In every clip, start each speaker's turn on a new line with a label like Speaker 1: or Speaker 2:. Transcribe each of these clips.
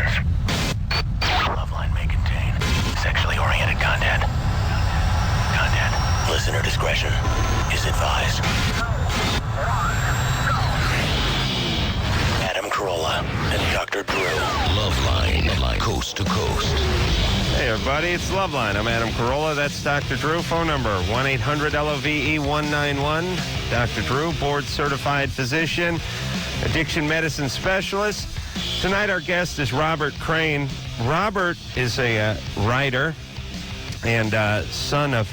Speaker 1: questions. Loveline may contain sexually oriented content. Listener discretion is advised. Adam Carolla and Dr. Drew. Loveline, coast to coast.
Speaker 2: Hey, everybody, it's Loveline. I'm Adam Carolla. That's Dr. Drew. Phone number, 1-800-LOVE-191. Dr. Drew, board-certified physician, addiction medicine specialist. Tonight, our guest is Robert Crane. Robert is a writer and son of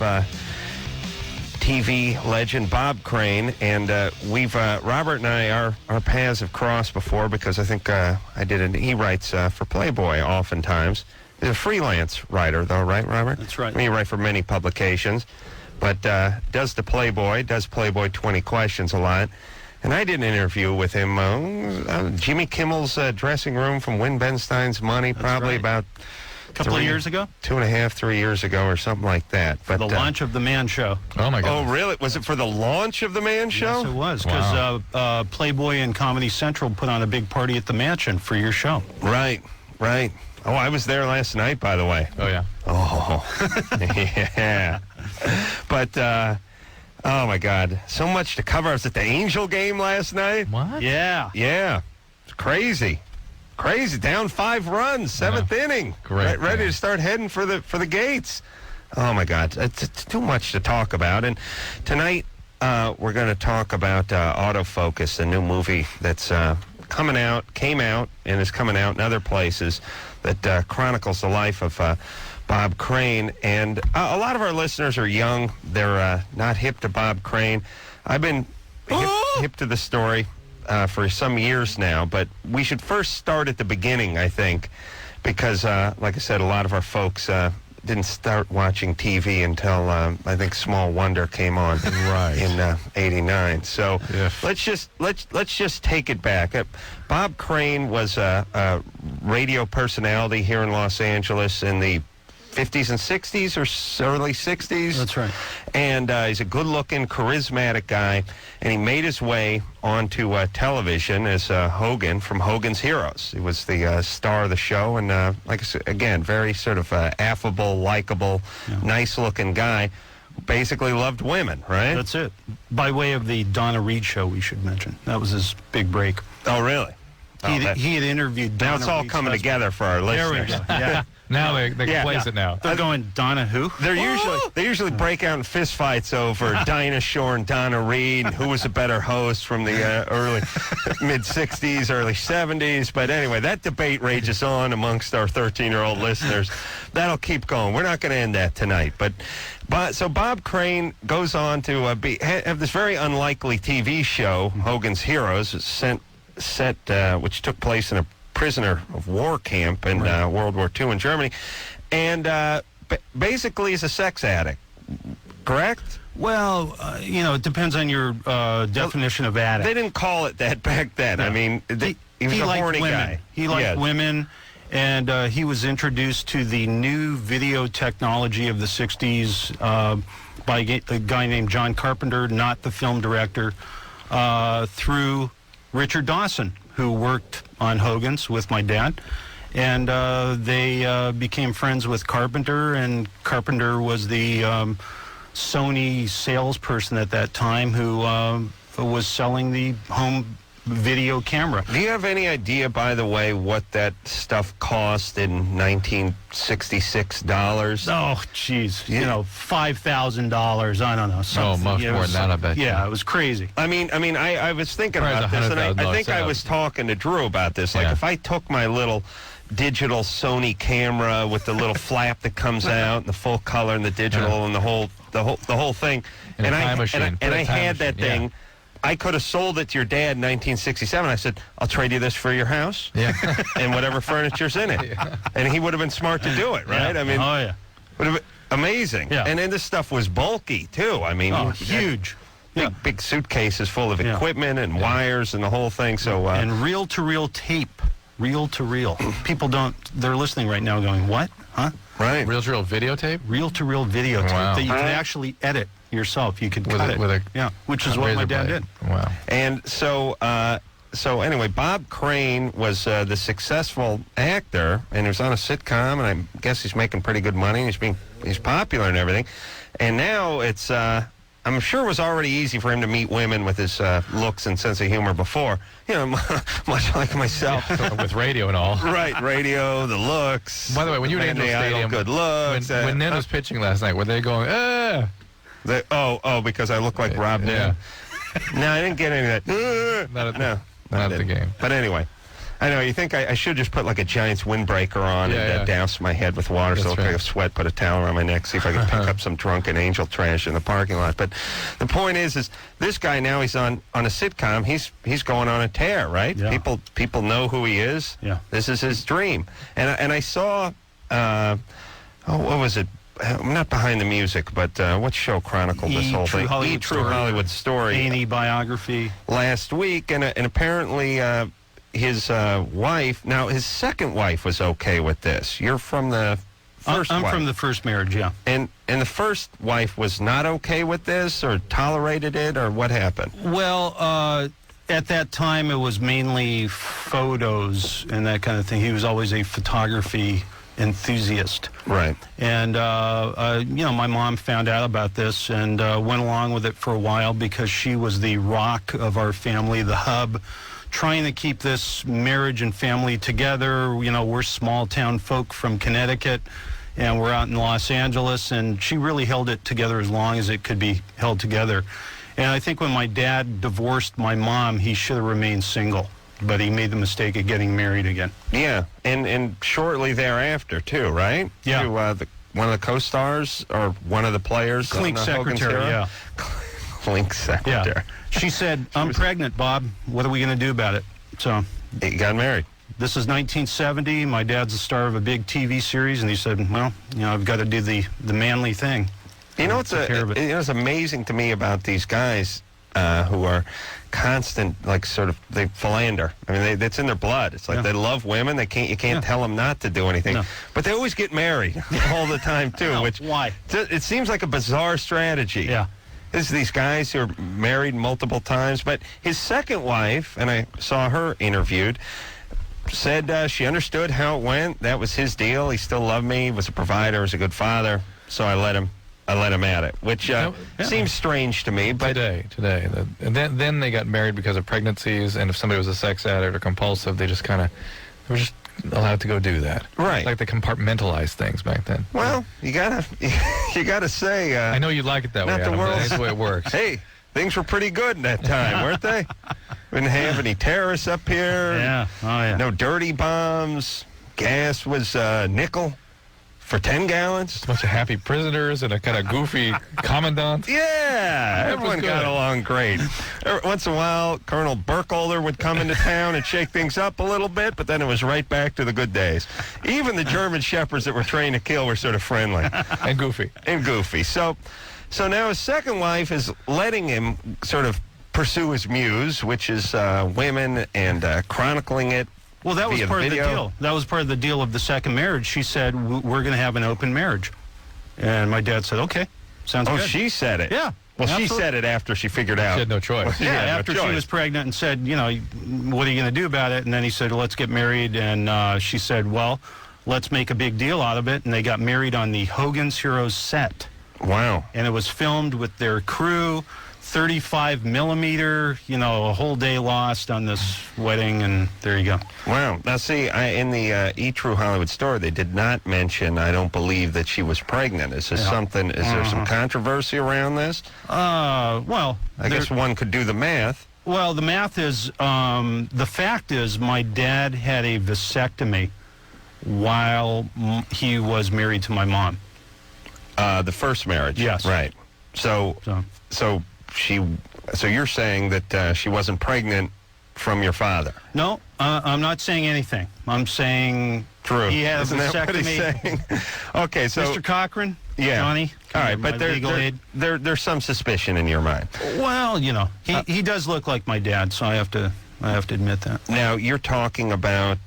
Speaker 2: TV legend Bob Crane, and Robert and I, our paths have crossed before because I think he writes for Playboy oftentimes. He's a freelance writer, though, right, Robert?
Speaker 3: That's right.
Speaker 2: I mean, he writes for many publications, but does Playboy 20 Questions a lot. And I did an interview with him, Jimmy Kimmel's dressing room from Win Ben Stein's Money, probably about
Speaker 3: a couple of years ago?
Speaker 2: 2.5, 3 years ago or something like that. But
Speaker 3: the launch of The Man Show.
Speaker 4: Oh, my God.
Speaker 2: Oh, really? Was it for the launch of The Man Show?
Speaker 3: Yes, it was, because Playboy and Comedy Central put on a big party at the mansion for your show.
Speaker 2: Right. Oh, I was there last night, by the way.
Speaker 4: Oh, yeah.
Speaker 2: Oh, yeah. But, oh, my God. So much to cover. I was at the Angel game last night.
Speaker 4: What?
Speaker 3: Yeah.
Speaker 2: Yeah. It's crazy. Down 5 runs, 7th inning.
Speaker 4: Great.
Speaker 2: Ready to start heading for the gates. Oh, my God. It's too much to talk about. And tonight, we're going to talk about Autofocus, the new movie that's came out, and is coming out in other places that chronicles the life of Bob Crane. And a lot of our listeners are young. They're not hip to Bob Crane. I've been hip to the story for some years now, but we should first start at the beginning, I think, because, like I said, a lot of our folks didn't start watching TV until, I think, Small Wonder came on in '89. So let's just take it back. Bob Crane was a radio personality here in Los Angeles in the 50s and 60s or early 60s.
Speaker 3: That's right.
Speaker 2: And he's a good-looking, charismatic guy, and he made his way onto television as Hogan from Hogan's Heroes. He was the star of the show, and like I said, again, very sort of affable, likable, nice-looking guy who basically loved women, right?
Speaker 3: That's it. By way of the Donna Reed show, we should mention. That was his big break.
Speaker 2: Oh, really?
Speaker 3: He had interviewed Donna.
Speaker 2: Now it's all
Speaker 3: Reed's
Speaker 2: coming
Speaker 3: husband.
Speaker 2: together for our listeners.
Speaker 3: There we go. Yeah.
Speaker 4: Now they can place it now.
Speaker 3: They're going, Donna who?
Speaker 2: They usually break out in fistfights over Dinah Shore and Donna Reed, and who was a better host from the early mid-'60s, early '70s. But anyway, that debate rages on amongst our 13-year-old listeners. That'll keep going. We're not going to end that tonight. So Bob Crane goes on to have this very unlikely TV show, Hogan's Heroes, which took place in a prisoner of war camp in World War II in Germany, and basically is a sex addict, correct?
Speaker 3: Well, it depends on your definition of addict.
Speaker 2: They didn't call it that back then. No. I mean, he was a horny guy.
Speaker 3: He liked women, and he was introduced to the new video technology of the 60s by a guy named John Carpenter, not the film director, through Richard Dawson, who worked on Hogan's with my dad, and they became friends with Carpenter, and Carpenter was the Sony salesperson at that time who was selling the home video camera.
Speaker 2: Do you have any idea, by the way, what that stuff cost in 1966 dollars?
Speaker 3: Oh, geez. $5,000. I don't know.
Speaker 4: Much more than that, I bet.
Speaker 3: Yeah, it was crazy.
Speaker 2: I mean, I was thinking about this, and I think I was talking to Drew about this. Like, if I took my little digital Sony camera with the little flap that comes out, and the full color, and the digital, and the whole thing, and I had that thing. I could have sold it to your dad in 1967. I said, I'll trade you this for your house and whatever furniture's in it. And he would have been smart to do it, right? I mean, would have been amazing. Yeah. And then this stuff was bulky, too. I mean,
Speaker 3: huge.
Speaker 2: Big suitcases full of equipment and wires and the whole thing. So
Speaker 3: and reel-to-reel tape. Reel-to-reel. People they're listening right now going, what? Huh?
Speaker 2: Right.
Speaker 4: Reel-to-reel videotape?
Speaker 3: Reel-to-reel videotape that you can actually edit yourself. You could cut it. Which is what my dad did.
Speaker 4: Wow.
Speaker 2: And so So anyway, Bob Crane was the successful actor, and he was on a sitcom, and I guess he's making pretty good money. He's popular and everything. And now it's, I'm sure it was already easy for him to meet women with his looks and sense of humor before. You know, much like myself.
Speaker 4: With radio and all.
Speaker 2: Right, radio, the looks.
Speaker 4: By the way, when you were in Angel Stadium,
Speaker 2: good looks.
Speaker 4: When Nen was pitching last night, were they going,
Speaker 2: because I look like Rob Nen. No, I didn't get any of that.
Speaker 4: Not at the game.
Speaker 2: But anyway, I know you think I should just put like a Giants windbreaker on and douse my head with water so I have sweat, put a towel around my neck, see if I can pick up some drunken Angel trash in the parking lot. But the point is this guy now he's on a sitcom. He's going on a tear, right?
Speaker 3: Yeah.
Speaker 2: People know who he is.
Speaker 3: Yeah.
Speaker 2: This is his dream. And I saw what was it? Not Behind the Music, but what show chronicled this whole thing? True Hollywood Story.
Speaker 3: A&E biography.
Speaker 2: Last week, and apparently his wife, now his second wife was okay with this. You're from the first wife.
Speaker 3: I'm from the first marriage, yeah.
Speaker 2: And the first wife was not okay with this or tolerated it, or what happened?
Speaker 3: Well, at that time, it was mainly photos and that kind of thing. He was always a photography enthusiast.
Speaker 2: Right.
Speaker 3: And, my mom found out about this and went along with it for a while because she was the rock of our family, the hub, trying to keep this marriage and family together. You know, we're small-town folk from Connecticut, and we're out in Los Angeles, and she really held it together as long as it could be held together. And I think when my dad divorced my mom, he should have remained single. But he made the mistake of getting married again.
Speaker 2: Yeah, and shortly thereafter, too, right?
Speaker 3: Yeah.
Speaker 2: To, one of the co-stars or one of the players.
Speaker 3: Clink's secretary, yeah.
Speaker 2: Clink's secretary.
Speaker 3: Yeah. She said, I'm pregnant, Bob. What are we going to do about it? So
Speaker 2: he got married.
Speaker 3: This is 1970. My dad's the star of a big TV series, and he said, well, I've got to do the manly thing.
Speaker 2: It's amazing to me about these guys who are constant, like sort of, they philander. I mean, it's in their blood. It's like they love women. You can't tell them not to do anything. No. But they always get married all the time, too.
Speaker 3: Why?
Speaker 2: It seems like a bizarre strategy.
Speaker 3: Yeah.
Speaker 2: There's these guys who are married multiple times. But his second wife, and I saw her interviewed, said she understood how it went. That was his deal. He still loved me. He was a provider. Was a good father. So I let him at it, which seems strange to me. But
Speaker 4: today, and then they got married because of pregnancies, and if somebody was a sex addict or compulsive, they were just allowed to go do that.
Speaker 2: Right,
Speaker 4: like they compartmentalized things back then.
Speaker 2: Well, you gotta say.
Speaker 4: I know you like it that way, Adam, but that's the way it works.
Speaker 2: Hey, things were pretty good in that time, weren't they? We didn't have any terrorists up here.
Speaker 3: Yeah. Oh yeah.
Speaker 2: No dirty bombs. Gas was nickel. For 10 gallons?
Speaker 4: A bunch of happy prisoners and a kind of goofy commandant.
Speaker 2: Yeah, everyone got along great. Once in a while, Colonel Burkholder would come into town and shake things up a little bit, but then it was right back to the good days. Even the German shepherds that were trained to kill were sort of friendly.
Speaker 4: And goofy.
Speaker 2: So now his second wife is letting him sort of pursue his muse, which is women, and chronicling it.
Speaker 3: Well, that was part of the deal. That was part of the deal of the second marriage. She said, we're going to have an open marriage. And my dad said, okay, sounds good.
Speaker 2: Oh, she said it?
Speaker 3: Yeah.
Speaker 2: Well, absolutely. She said it after she figured out.
Speaker 4: She had no choice.
Speaker 3: After she was pregnant and said, what are you going to do about it? And then he said, let's get married. And she said, well, let's make a big deal out of it. And they got married on the Hogan's Heroes set.
Speaker 2: Wow.
Speaker 3: And it was filmed with their crew. 35 millimeter, a whole day lost on this wedding, and there you go.
Speaker 2: Wow. Now, see, in the True Hollywood Story, they did not mention, I don't believe, that she was pregnant. Is this something, is there some controversy around this?
Speaker 3: Well,
Speaker 2: I guess one could do the math.
Speaker 3: Well, the math is, the fact is, my dad had a vasectomy while he was married to my mom.
Speaker 2: The first marriage?
Speaker 3: Yes.
Speaker 2: Right. So you're saying that she wasn't pregnant from your father?
Speaker 3: No, I'm not saying anything. I'm saying
Speaker 2: true.
Speaker 3: He had
Speaker 2: Isn't
Speaker 3: a vasectomy.
Speaker 2: That what he's saying? Okay, so
Speaker 3: Mr. Cochran,
Speaker 2: yeah,
Speaker 3: Johnny.
Speaker 2: All right, but there's some suspicion in your mind.
Speaker 3: Well, he does look like my dad, so I have to admit that.
Speaker 2: Now you're talking about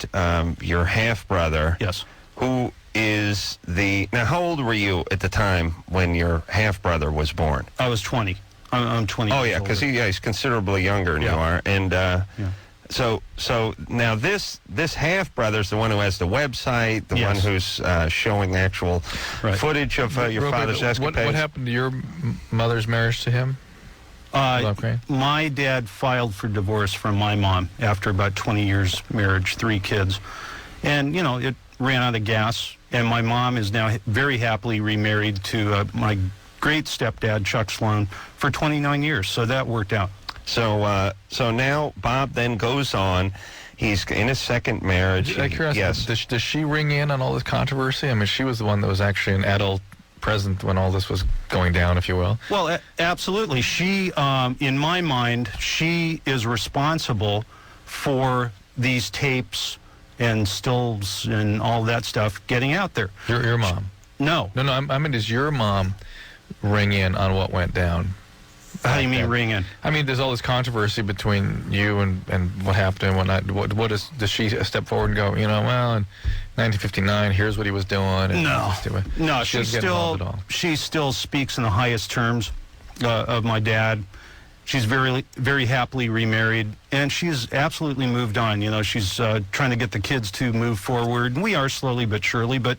Speaker 2: your half brother.
Speaker 3: Yes.
Speaker 2: Who is now? How old were you at the time when your half brother was born?
Speaker 3: I was 20. I'm 20.
Speaker 2: Oh yeah, because he's considerably younger than you are, and So now this half brother's the one who has the website, the one who's showing actual footage of your father's escapades.
Speaker 4: What happened to your mother's marriage to him?
Speaker 3: My dad filed for divorce from my mom after about 20 years marriage, 3 kids. And, it ran out of gas. And my mom is now very happily remarried to my great stepdad, Chuck Sloan, for 29 years. So that worked out.
Speaker 2: So now Bob then goes on. He's in his second marriage.
Speaker 4: Yes. Does she ring in on all this controversy? I mean, she was the one that was actually an adult present when all this was going down, if you will.
Speaker 3: Well, absolutely. She, in my mind, she is responsible for these tapes and stills and all that stuff getting out there.
Speaker 4: Your mom?
Speaker 3: No.
Speaker 4: No, I mean, does your mom ring in on what went down?
Speaker 3: How do you mean ring in?
Speaker 4: I mean, there's all this controversy between you and what happened and whatnot. Does she step forward and go, well, in 1959, here's what he was doing? And
Speaker 3: No, she still speaks in the highest terms of my dad. She's very, very happily remarried, and she's absolutely moved on. She's trying to get the kids to move forward, and we are slowly but surely. But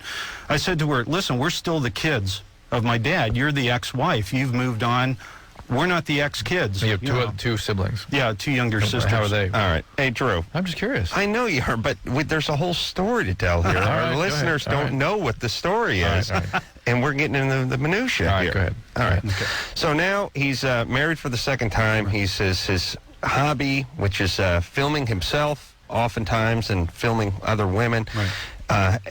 Speaker 3: I said to her, listen, we're still the kids of my dad. You're the ex-wife. You've moved on. We're not the ex-kids.
Speaker 4: You have two siblings.
Speaker 3: Yeah, 2 younger sisters.
Speaker 4: How are they?
Speaker 2: All right. Hey, Drew.
Speaker 4: I'm just curious.
Speaker 2: I know you are, but there's a whole story to tell here. Our listeners don't know what the story is, and we're getting into the minutia here.
Speaker 4: All right, go ahead.
Speaker 2: All right. Okay. So now he's married for the second time. He says his hobby, which is filming himself oftentimes and filming other women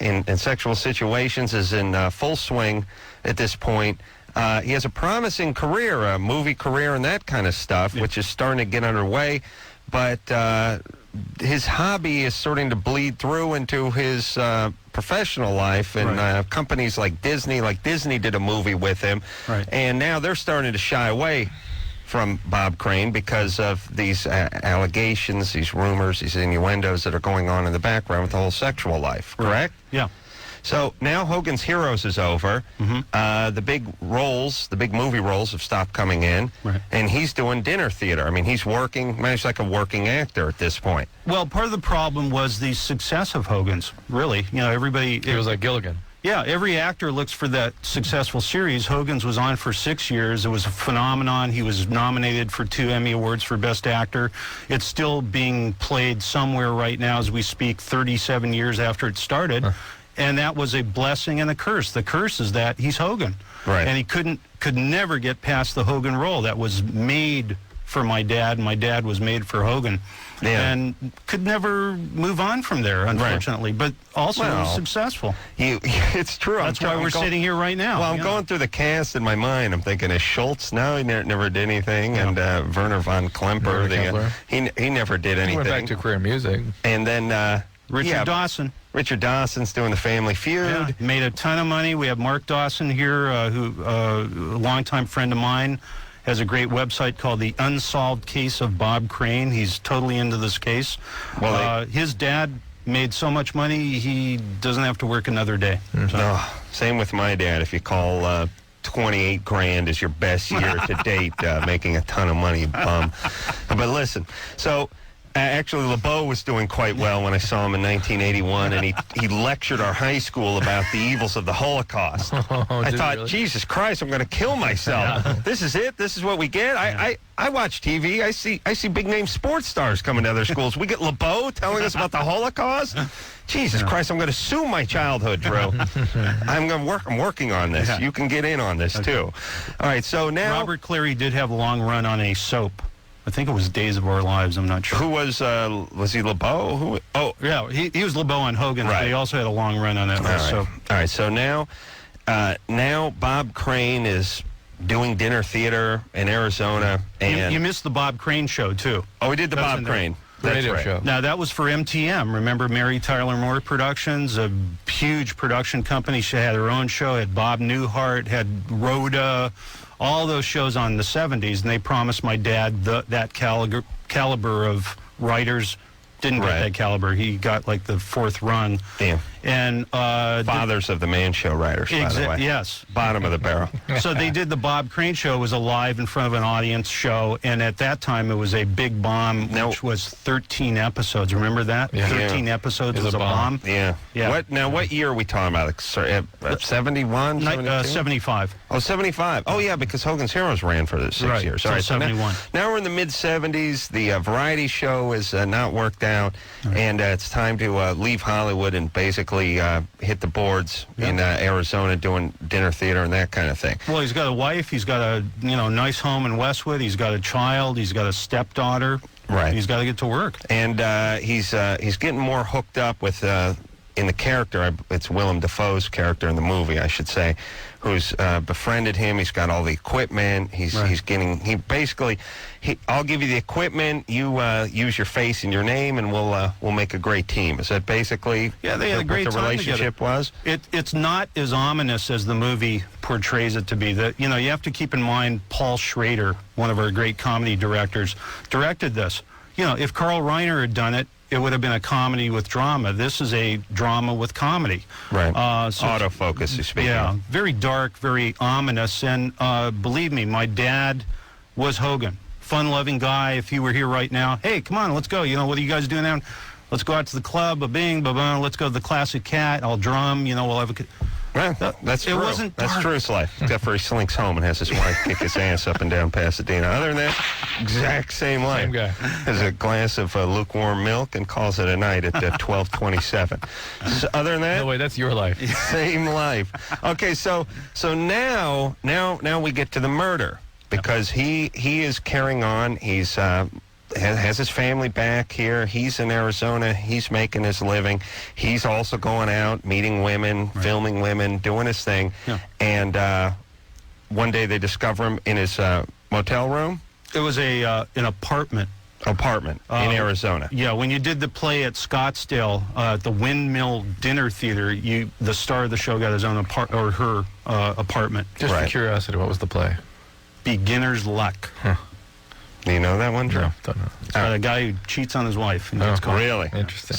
Speaker 2: in sexual situations, is in full swing at this point. He has a promising career, a movie career and that kind of stuff, which is starting to get underway. But his hobby is starting to bleed through into his professional life. And companies like Disney did a movie with him.
Speaker 3: Right.
Speaker 2: And now they're starting to shy away from Bob Crane because of these allegations, these rumors, these innuendos that are going on in the background with the whole sexual life, correct?
Speaker 3: Yeah.
Speaker 2: So now Hogan's Heroes is over.
Speaker 3: Mm-hmm.
Speaker 2: The big movie roles have stopped coming in.
Speaker 3: Right.
Speaker 2: And he's doing dinner theater. I mean, he's like a working actor at this point.
Speaker 3: Well, part of the problem was the success of Hogan's, really. Everybody...
Speaker 4: It was like Gilligan.
Speaker 3: Yeah, every actor looks for that successful series. Hogan's was on for 6 years. It was a phenomenon. He was nominated for 2 Emmy Awards for Best Actor. It's still being played somewhere right now as we speak, 37 years after it started. And that was a blessing and a curse. The curse is that he's Hogan.
Speaker 2: Right.
Speaker 3: And he could never get past the Hogan role. That was made for my dad, and my dad was made for Hogan.
Speaker 2: Yeah.
Speaker 3: And could never move on from there, unfortunately. But also was successful.
Speaker 2: It's true.
Speaker 3: That's why we're sitting here right now.
Speaker 2: Well, I'm going through the cast in my mind. I'm thinking, is Schultz? No, he never did anything. Yeah. And Werner von Klemper, he never did anything.
Speaker 4: He went back to career music.
Speaker 2: And then...
Speaker 3: Richard Dawson.
Speaker 2: Richard Dawson's doing the Family Feud.
Speaker 3: Yeah, made a ton of money. We have Mark Dawson here, who a longtime friend of mine, has a great website called The Unsolved Case of Bob Crane. He's totally into this case. Well, his dad made so much money, he doesn't have to work another day.
Speaker 2: So. No, same with my dad. If you call 28 grand is your best year to date, making a ton of money, bum. But listen, so... Actually, LeBeau was doing quite well when I saw him in 1981, and he lectured our high school about the evils of the Holocaust. I thought, really? Jesus Christ, I'm going to kill myself. This is it? This is what we get? I watch TV. I see big-name sports stars coming to other schools. We get LeBeau telling us about the Holocaust? Jesus Christ, I'm going to sue my childhood, Drew. I'm working on this. You can get in on this, too. All right, so now...
Speaker 3: Robert Clary did have a long run on a soap. I think it was Days of Our Lives. I'm not sure.
Speaker 2: Who was he LeBeau?
Speaker 3: Yeah, he was LeBeau on Hogan. Right. But he also had a long run on that.
Speaker 2: All right. So now Bob Crane is doing dinner theater in Arizona. And
Speaker 3: you missed the Bob Crane show, too.
Speaker 2: Oh, we did the Bob Crane. That's right. Show.
Speaker 3: Now, that was for MTM. Remember Mary Tyler Moore Productions, a huge production company. She had her own show, had Bob Newhart, had Rhoda, all those shows on the 70s, and they promised my dad that caliber of writers didn't get that caliber. He got like the 4th rung.
Speaker 2: Damn.
Speaker 3: And
Speaker 2: Fathers of the Man Show writers, by the way.
Speaker 3: Yes.
Speaker 2: Bottom of the barrel.
Speaker 3: So they did the Bob Crane Show. It was a live in front of an audience show, and at that time it was a big bomb, which was 13 episodes. Remember that?
Speaker 4: Yeah.
Speaker 3: 13 episodes was a bomb.
Speaker 2: Yeah. What year are we talking about? 71?
Speaker 3: 75.
Speaker 2: Oh, 75. Oh, yeah, because Hogan's Heroes ran for 6 years.
Speaker 3: So 71.
Speaker 2: Now we're in the mid-70s. The variety show is not worked out, and it's time to leave Hollywood and basically hit the boards in Arizona doing dinner theater and that kind of thing.
Speaker 3: Well, he's got a wife. He's got a nice home in Westwood. He's got a child. He's got a stepdaughter.
Speaker 2: Right.
Speaker 3: He's got to get to work.
Speaker 2: And he's getting more hooked up with in the character. It's Willem Dafoe's character in the movie, I should say, who's befriended him. He's got all the equipment. I'll give you the equipment. You use your face and your name, and we'll make a great team. Is that basically
Speaker 3: they had a great
Speaker 2: what the
Speaker 3: time
Speaker 2: relationship
Speaker 3: together.
Speaker 2: was?
Speaker 3: It's not as ominous as the movie portrays it to be. You have to keep in mind Paul Schrader, one of our great comedy directors, directed this. If Carl Reiner had done it, it would have been a comedy with drama. This is a drama with comedy.
Speaker 2: Right. Autofocus, you speak.
Speaker 3: Yeah, very dark, very ominous. And believe me, my dad was Hogan. Fun-loving guy. If he were here right now, hey, come on, let's go. What are you guys doing now? Let's go out to the club, ba-bing, ba-bing. Let's go to the Classic Cat. I'll drum, we'll have a...
Speaker 2: Well, that's true.
Speaker 3: It wasn't
Speaker 2: That's
Speaker 3: dark.
Speaker 2: true life. Except for he slinks home and has his wife kick his ass up and down Pasadena. Other than that, exact same life.
Speaker 4: Same guy.
Speaker 2: Has a glass of lukewarm milk and calls it a night at 12:27. So other than that,
Speaker 4: No way, that's your life.
Speaker 2: same life. Okay, so now we get to the murder because he is carrying on. He's has his family back here. He's in Arizona. He's making his living. He's also going out, meeting women, filming women, doing his thing.
Speaker 3: Yeah.
Speaker 2: And one day they discover him in his motel room.
Speaker 3: It was an apartment.
Speaker 2: In Arizona.
Speaker 3: Yeah, when you did the play at Scottsdale, at the Windmill Dinner Theater, the star of the show got his own her apartment.
Speaker 4: Just for curiosity, what was the play?
Speaker 3: Beginner's Luck.
Speaker 4: Huh.
Speaker 2: Do you know that one, Drew?
Speaker 4: No, don't know.
Speaker 3: It's about a guy who cheats on his wife. And gets caught.
Speaker 2: Really?
Speaker 4: Interesting.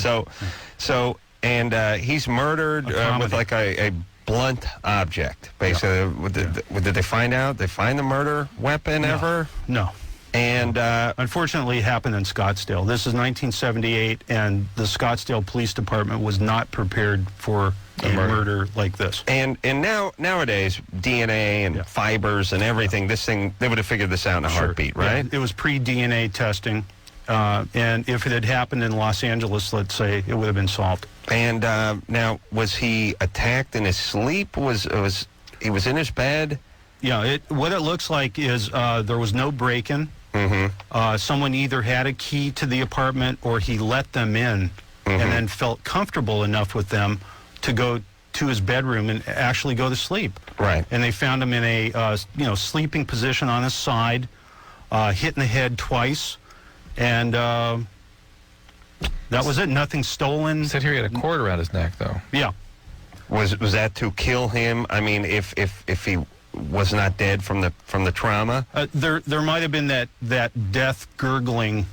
Speaker 2: So he's murdered with like a blunt object, basically. Yeah. Did they find out? They find the murder weapon ever?
Speaker 3: No.
Speaker 2: And
Speaker 3: unfortunately, it happened in Scottsdale. This is 1978, and the Scottsdale Police Department was not prepared for a murder like this.
Speaker 2: And nowadays, DNA and fibers and everything, this thing, they would have figured this out in a heartbeat, right?
Speaker 3: Yeah, it was pre-DNA testing, and if it had happened in Los Angeles, let's say, it would have been solved.
Speaker 2: And now, was he attacked in his sleep? He was in his bed?
Speaker 3: Yeah, what it looks like is there was no break-in.
Speaker 2: Mm-hmm.
Speaker 3: Someone either had a key to the apartment or he let them in and then felt comfortable enough with them to go to his bedroom and actually go to sleep.
Speaker 2: Right.
Speaker 3: And they found him in a sleeping position on his side, hit in the head twice, and that was it. Nothing stolen.
Speaker 4: You said here he had a cord around his neck, though.
Speaker 3: Yeah.
Speaker 2: Was that to kill him? I mean, if he was not dead from the trauma?
Speaker 3: There might have been that death gurgling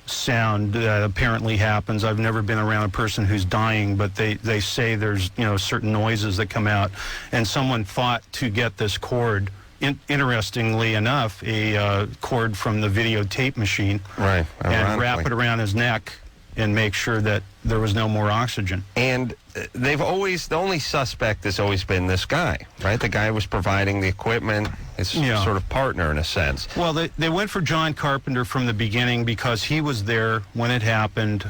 Speaker 3: sound that apparently happens. I've never been around a person who's dying, but they say there's certain noises that come out, and someone thought to get this cord. Interestingly enough, a cord from the videotape machine,
Speaker 2: right,
Speaker 3: and wrap it around his neck and make sure that there was no more oxygen.
Speaker 2: And the only suspect has always been this guy, right? The guy was providing the equipment, his sort of partner in a sense.
Speaker 3: Well, they went for John Carpenter from the beginning because he was there when it happened.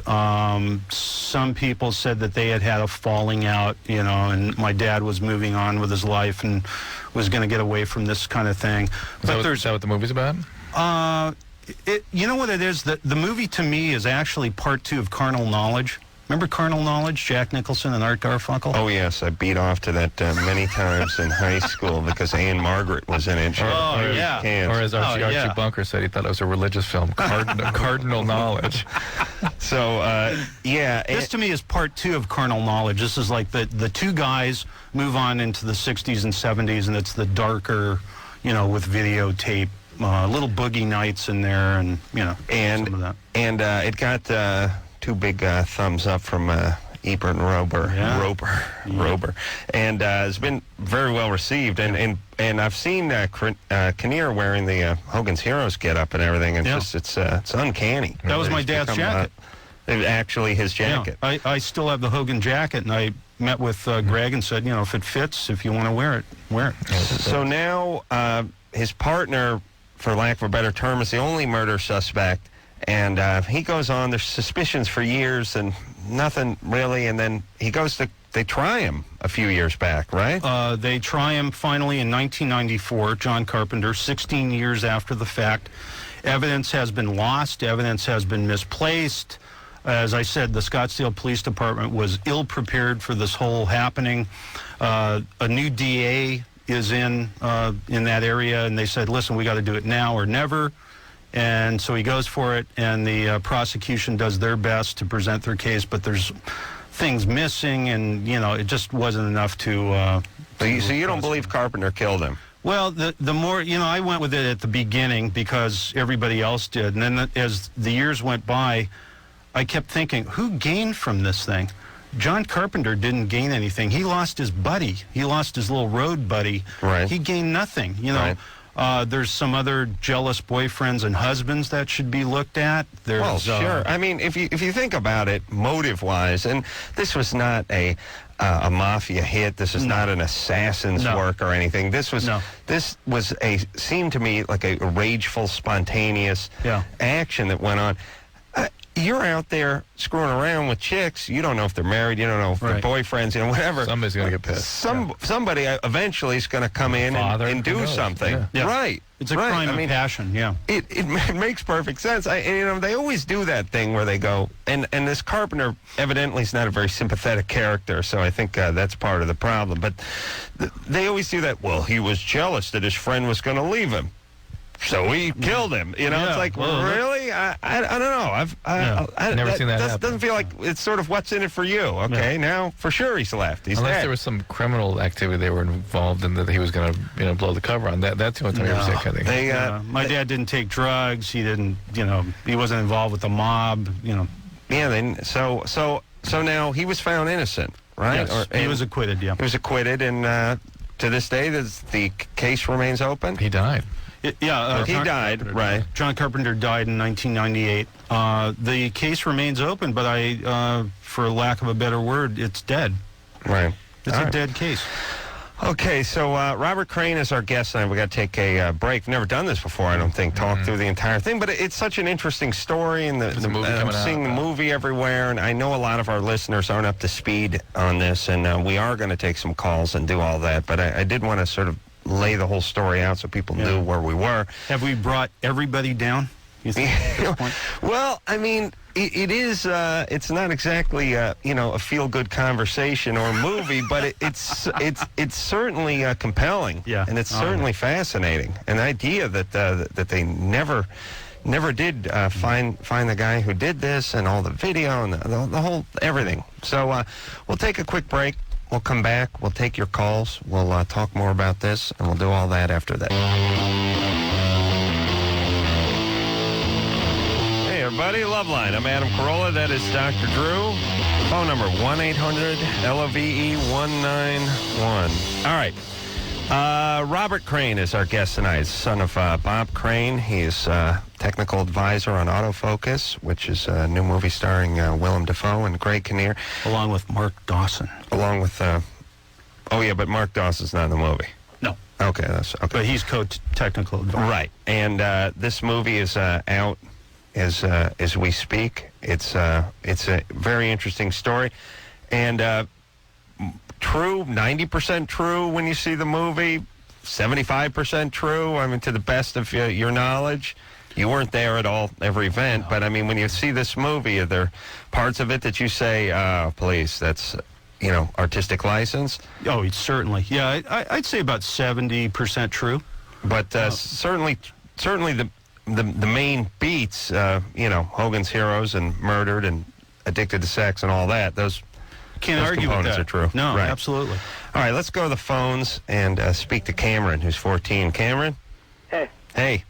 Speaker 3: Some people said that they had a falling out, and my dad was moving on with his life and was going to get away from this kind of thing.
Speaker 4: Is that what the movie's about?
Speaker 3: You know what it is? The movie, to me, is actually part 2 of Carnal Knowledge. Remember Carnal Knowledge, Jack Nicholson and Art Garfunkel?
Speaker 2: Oh, yes. I beat off to that many times in high school because Anne Margaret was in it.
Speaker 3: Yeah.
Speaker 4: Or as Archie Bunker said, he thought it was a religious film, Cardinal Knowledge.
Speaker 2: So,
Speaker 3: This, to me, is part 2 of Carnal Knowledge. This is like the two guys move on into the 60s and 70s, and it's the darker, with videotape. Little Boogie Nights in there, and some of that.
Speaker 2: And it got two big thumbs up from Ebert and Rober, and it's been very well received. And I've seen Kinnear wearing the Hogan's Heroes get up and everything, and it's uncanny.
Speaker 3: That was my dad's jacket.
Speaker 2: Actually, his jacket.
Speaker 3: Yeah, I still have the Hogan jacket, and I met with Greg and said, if it fits, if you want to wear it, wear it.
Speaker 2: So now his partner, for lack of a better term, is the only murder suspect, and he goes on. There's suspicions for years and nothing really, and then they try him a few years back, right?
Speaker 3: They try him finally in 1994, John Carpenter, 16 years after the fact. Evidence has been lost. Evidence has been misplaced. As I said, the Scottsdale Police Department was ill-prepared for this whole happening. A new DA is in that area, and they said, listen, we got to do it now or never. And so he goes for it, and the prosecution does their best to present their case, but there's things missing, and, it just wasn't enough to...
Speaker 2: So you don't believe Carpenter killed him?
Speaker 3: Well, the more, I went with it at the beginning because everybody else did. And then as the years went by, I kept thinking, who gained from this thing? John Carpenter didn't gain anything. He lost his buddy. He lost his little road buddy.
Speaker 2: Right.
Speaker 3: He gained nothing.
Speaker 2: Right.
Speaker 3: There's some other jealous boyfriends and husbands that should be looked at.
Speaker 2: Well, sure. I mean, if you think about it, motive-wise, and this was not a mafia hit. This is not an assassin's work or anything. This was seemed to me like a rageful, spontaneous action that went on. You're out there screwing around with chicks. You don't know if they're married. You don't know if they're boyfriends. Whatever.
Speaker 4: Somebody's going to get pissed.
Speaker 2: Somebody eventually is going to come in and do something.
Speaker 3: Yeah.
Speaker 2: Right.
Speaker 3: It's a crime of passion. Yeah.
Speaker 2: It makes perfect sense. They always do that thing where they go, and this Carpenter evidently is not a very sympathetic character, so I think that's part of the problem. But they always do that. Well, he was jealous that his friend was going to leave him, so he killed him. It's like, really? I don't know. I've
Speaker 4: never seen that happen.
Speaker 2: Doesn't feel like it's sort of what's in it for you. Okay, now for sure he's left. He's
Speaker 4: Unless
Speaker 2: dead.
Speaker 4: there was some criminal activity they were involved in that he was going to blow the cover on. That's the only time I ever see that kind of thing.
Speaker 3: My dad didn't take drugs. He didn't. He wasn't involved with the mob.
Speaker 2: Yeah. Then so now he was found innocent, right?
Speaker 3: Yes, he was acquitted. Yeah.
Speaker 2: He was acquitted, and to this day, the case remains open.
Speaker 4: He died.
Speaker 2: He died, right.
Speaker 3: John Carpenter died in 1998. The case remains open, but for lack of a better word, it's dead.
Speaker 2: Right.
Speaker 3: It's a dead case.
Speaker 2: Okay, so Robert Crane is our guest tonight. We got to take a break. We've never done this before, I don't think, talk through the entire thing. But it's such an interesting story, and I'm seeing the movie everywhere, and I know a lot of our listeners aren't up to speed on this, and we are going to take some calls and do all that. But I did want to sort of lay the whole story out so people knew where we were.
Speaker 3: Have we brought everybody down, you think, at this point?
Speaker 2: Well, I mean, it is, it's not exactly, a feel-good conversation or movie, but it's certainly compelling.
Speaker 3: Yeah.
Speaker 2: And it's certainly fascinating. An idea that they never did find the guy who did this, and all the video and the whole everything. So we'll take a quick break. We'll come back. We'll take your calls. We'll talk more about this, and we'll do all that after that. Hey, everybody. Loveline. I'm Adam Carolla. That is Dr. Drew. Phone number 1-800-LOVE-191. All right. Robert Crane is our guest tonight. Son of Bob Crane. He is technical advisor on Autofocus, which is a new movie starring Willem Dafoe and Greg Kinnear.
Speaker 3: Along with Mark Dawson.
Speaker 2: Along with, but Mark Dawson's not in the movie.
Speaker 3: No.
Speaker 2: Okay, that's okay.
Speaker 3: But he's co-technical advisor.
Speaker 2: Right. And this movie is out as we speak. It's a very interesting story. And true, 90% true when you see the movie, 75% true, I mean, to the best of your knowledge. You weren't there at every event, but I mean, when you see this movie, are there parts of it that you say, please, that's, artistic license?
Speaker 3: Oh, certainly. Yeah, I'd say about 70% true.
Speaker 2: But certainly the main beats, Hogan's Heroes and Murdered and Addicted to Sex and all that, those
Speaker 3: can't argue with that.
Speaker 2: Are true.
Speaker 3: No,
Speaker 2: right.
Speaker 3: Absolutely.
Speaker 2: All right, let's go to the phones and speak to Cameron, who's 14. Cameron?
Speaker 5: Hey.
Speaker 2: Hey.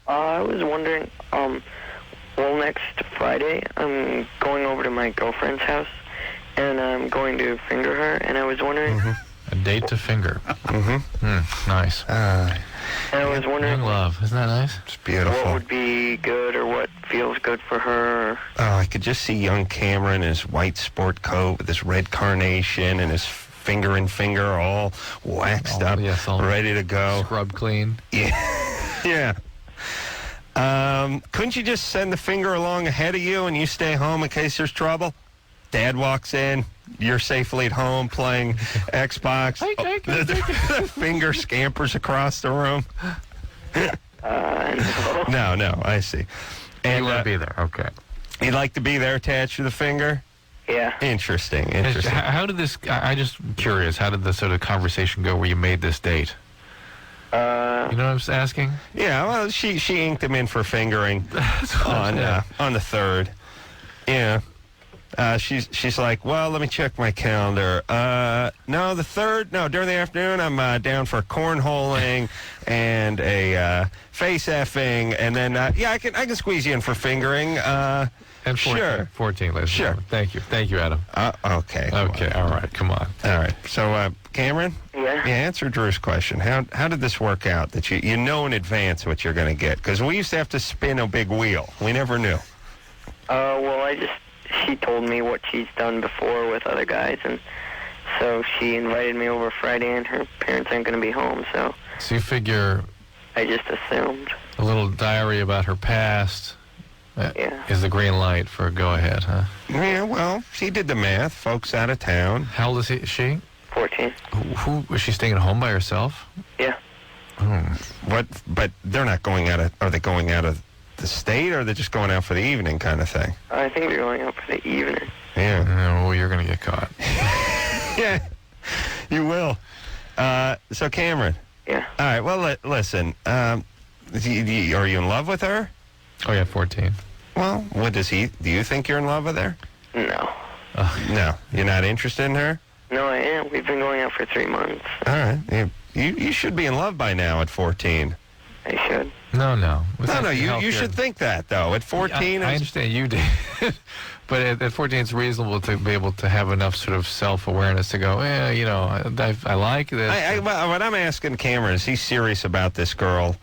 Speaker 5: I was wondering, Well, next Friday, I'm going over to my girlfriend's house, and I'm going to finger her, and I was wondering...
Speaker 4: A date to finger. Nice.
Speaker 5: and I was wondering...
Speaker 4: Young love. Isn't that nice?
Speaker 2: It's beautiful.
Speaker 5: What would be good or what feels good for her?
Speaker 2: Oh, I could just see young Cameron in his white sport coat with his red carnation and his finger and finger all waxed up,
Speaker 4: yes, all
Speaker 2: ready to go.
Speaker 4: Scrub clean.
Speaker 2: Yeah. Couldn't you just send the finger along ahead of you and you stay home in case there's trouble? Dad walks in, you're safely at home playing Xbox. The finger scampers across the room.
Speaker 5: No.
Speaker 2: No, I see. And
Speaker 4: You want to be there. Okay.
Speaker 2: you'd like to be there attached to the finger?
Speaker 5: Yeah.
Speaker 2: Interesting.
Speaker 4: How did this... I'm just curious. How did the sort of conversation go where you made this date? You know what I'm asking?
Speaker 2: Yeah, well, she inked him in for fingering on the 3rd. Yeah. She's like, well, let me check my calendar. No, the 3rd. No, during the afternoon, I'm down for cornholing and a face effing, and then I can squeeze you in for fingering.
Speaker 4: And 14,
Speaker 2: sure.
Speaker 4: 14, ladies.
Speaker 2: Sure.
Speaker 4: Thank you, Adam.
Speaker 2: Okay.
Speaker 4: Okay, all right, come on.
Speaker 2: All right. So, Cameron?
Speaker 5: Yeah?
Speaker 2: Yeah, answer Drew's question. How did this work out that you know in advance what you're going to get? Because we used to have to spin a big wheel. We never knew.
Speaker 5: Well, she told me what she's done before with other guys, and so she invited me over Friday, and her parents aren't going to be home, so
Speaker 4: So you figure
Speaker 5: I just assumed.
Speaker 4: a little diary about her past
Speaker 5: Yeah.
Speaker 4: is the green light for a go-ahead, huh?
Speaker 2: Yeah, well, she did the math. Folks out of town.
Speaker 4: How old is she?
Speaker 5: 14.
Speaker 4: Who was she staying at home by herself?
Speaker 5: Yeah.
Speaker 2: What? But they're not going out of... Are they going out of the state, or are they just going out for the evening kind of thing?
Speaker 5: I think they're going out for the evening.
Speaker 2: Yeah.
Speaker 4: Oh, you're going to get caught.
Speaker 2: Yeah, you will. So, Cameron.
Speaker 5: Yeah.
Speaker 2: All right, well, listen. Are you in love with her?
Speaker 4: Oh, yeah, 14.
Speaker 2: Well, what does he... Do you think you're in love with her?
Speaker 5: No.
Speaker 2: No. You're not interested in her?
Speaker 5: No, I am. We've been going out for 3 months.
Speaker 2: All right. You should be in love by now at 14.
Speaker 5: I should.
Speaker 4: No.
Speaker 2: No, you should think that, though. At 14...
Speaker 4: I understand you did. But at 14, it's reasonable to be able to have enough sort of self-awareness to go, I like this.
Speaker 2: What I'm asking Cameron, is he serious about this girl,